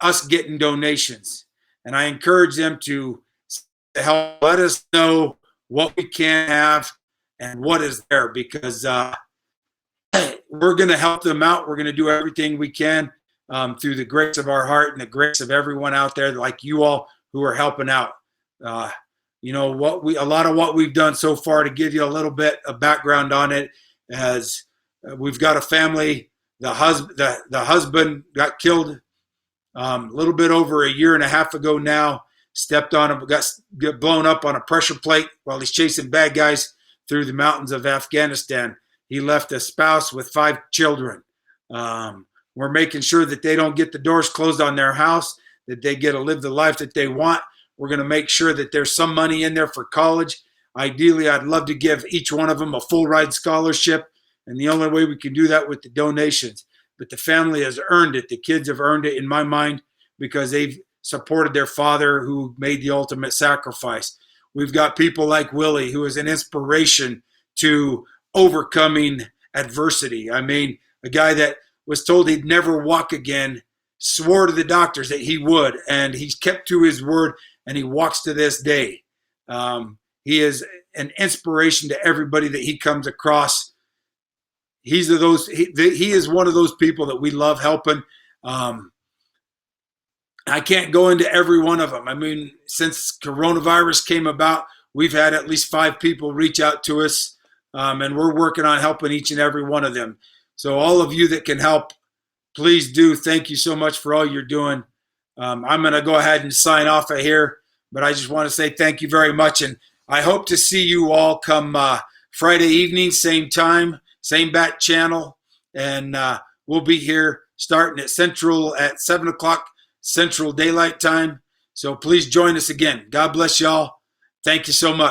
us getting donations. And I encourage them to help let us know what we can have and what is there, because we're going to help them out. We're going to do everything we can through the grace of our heart and the grace of everyone out there, like you all who are helping out. A lot of what we've done so far, to give you a little bit of background on it, as we've got a family. The husband got killed a little bit over a year and a half ago now. Got blown up on a pressure plate while he's chasing bad guys through the mountains of Afghanistan. He left a spouse with 5 children. We're making sure that they don't get the doors closed on their house, that they get to live the life that they want. We're going to make sure that there's some money in there for college. Ideally, I'd love to give each one of them a full ride scholarship. And the only way we can do that with the donations. But the family has earned it. The kids have earned it in my mind because they've supported their father who made the ultimate sacrifice. We've got people like Willie, who is an inspiration to overcoming adversity. I mean, a guy that was told he'd never walk again, swore to the doctors that he would, and he's kept to his word, and he walks to this day. He is an inspiration to everybody that he comes across. He is one of those people that we love helping. I can't go into every one of them. I mean, since coronavirus came about, we've had at least 5 people reach out to us, and we're working on helping each and every one of them. So all of you that can help, please do. Thank you so much for all you're doing. I'm going to go ahead and sign off of here, but I just want to say thank you very much, and I hope to see you all come Friday evening, same time, same bat channel, and we'll be here starting at 7 o'clock Central Daylight Time. So please join us again. God bless y'all. Thank you so much.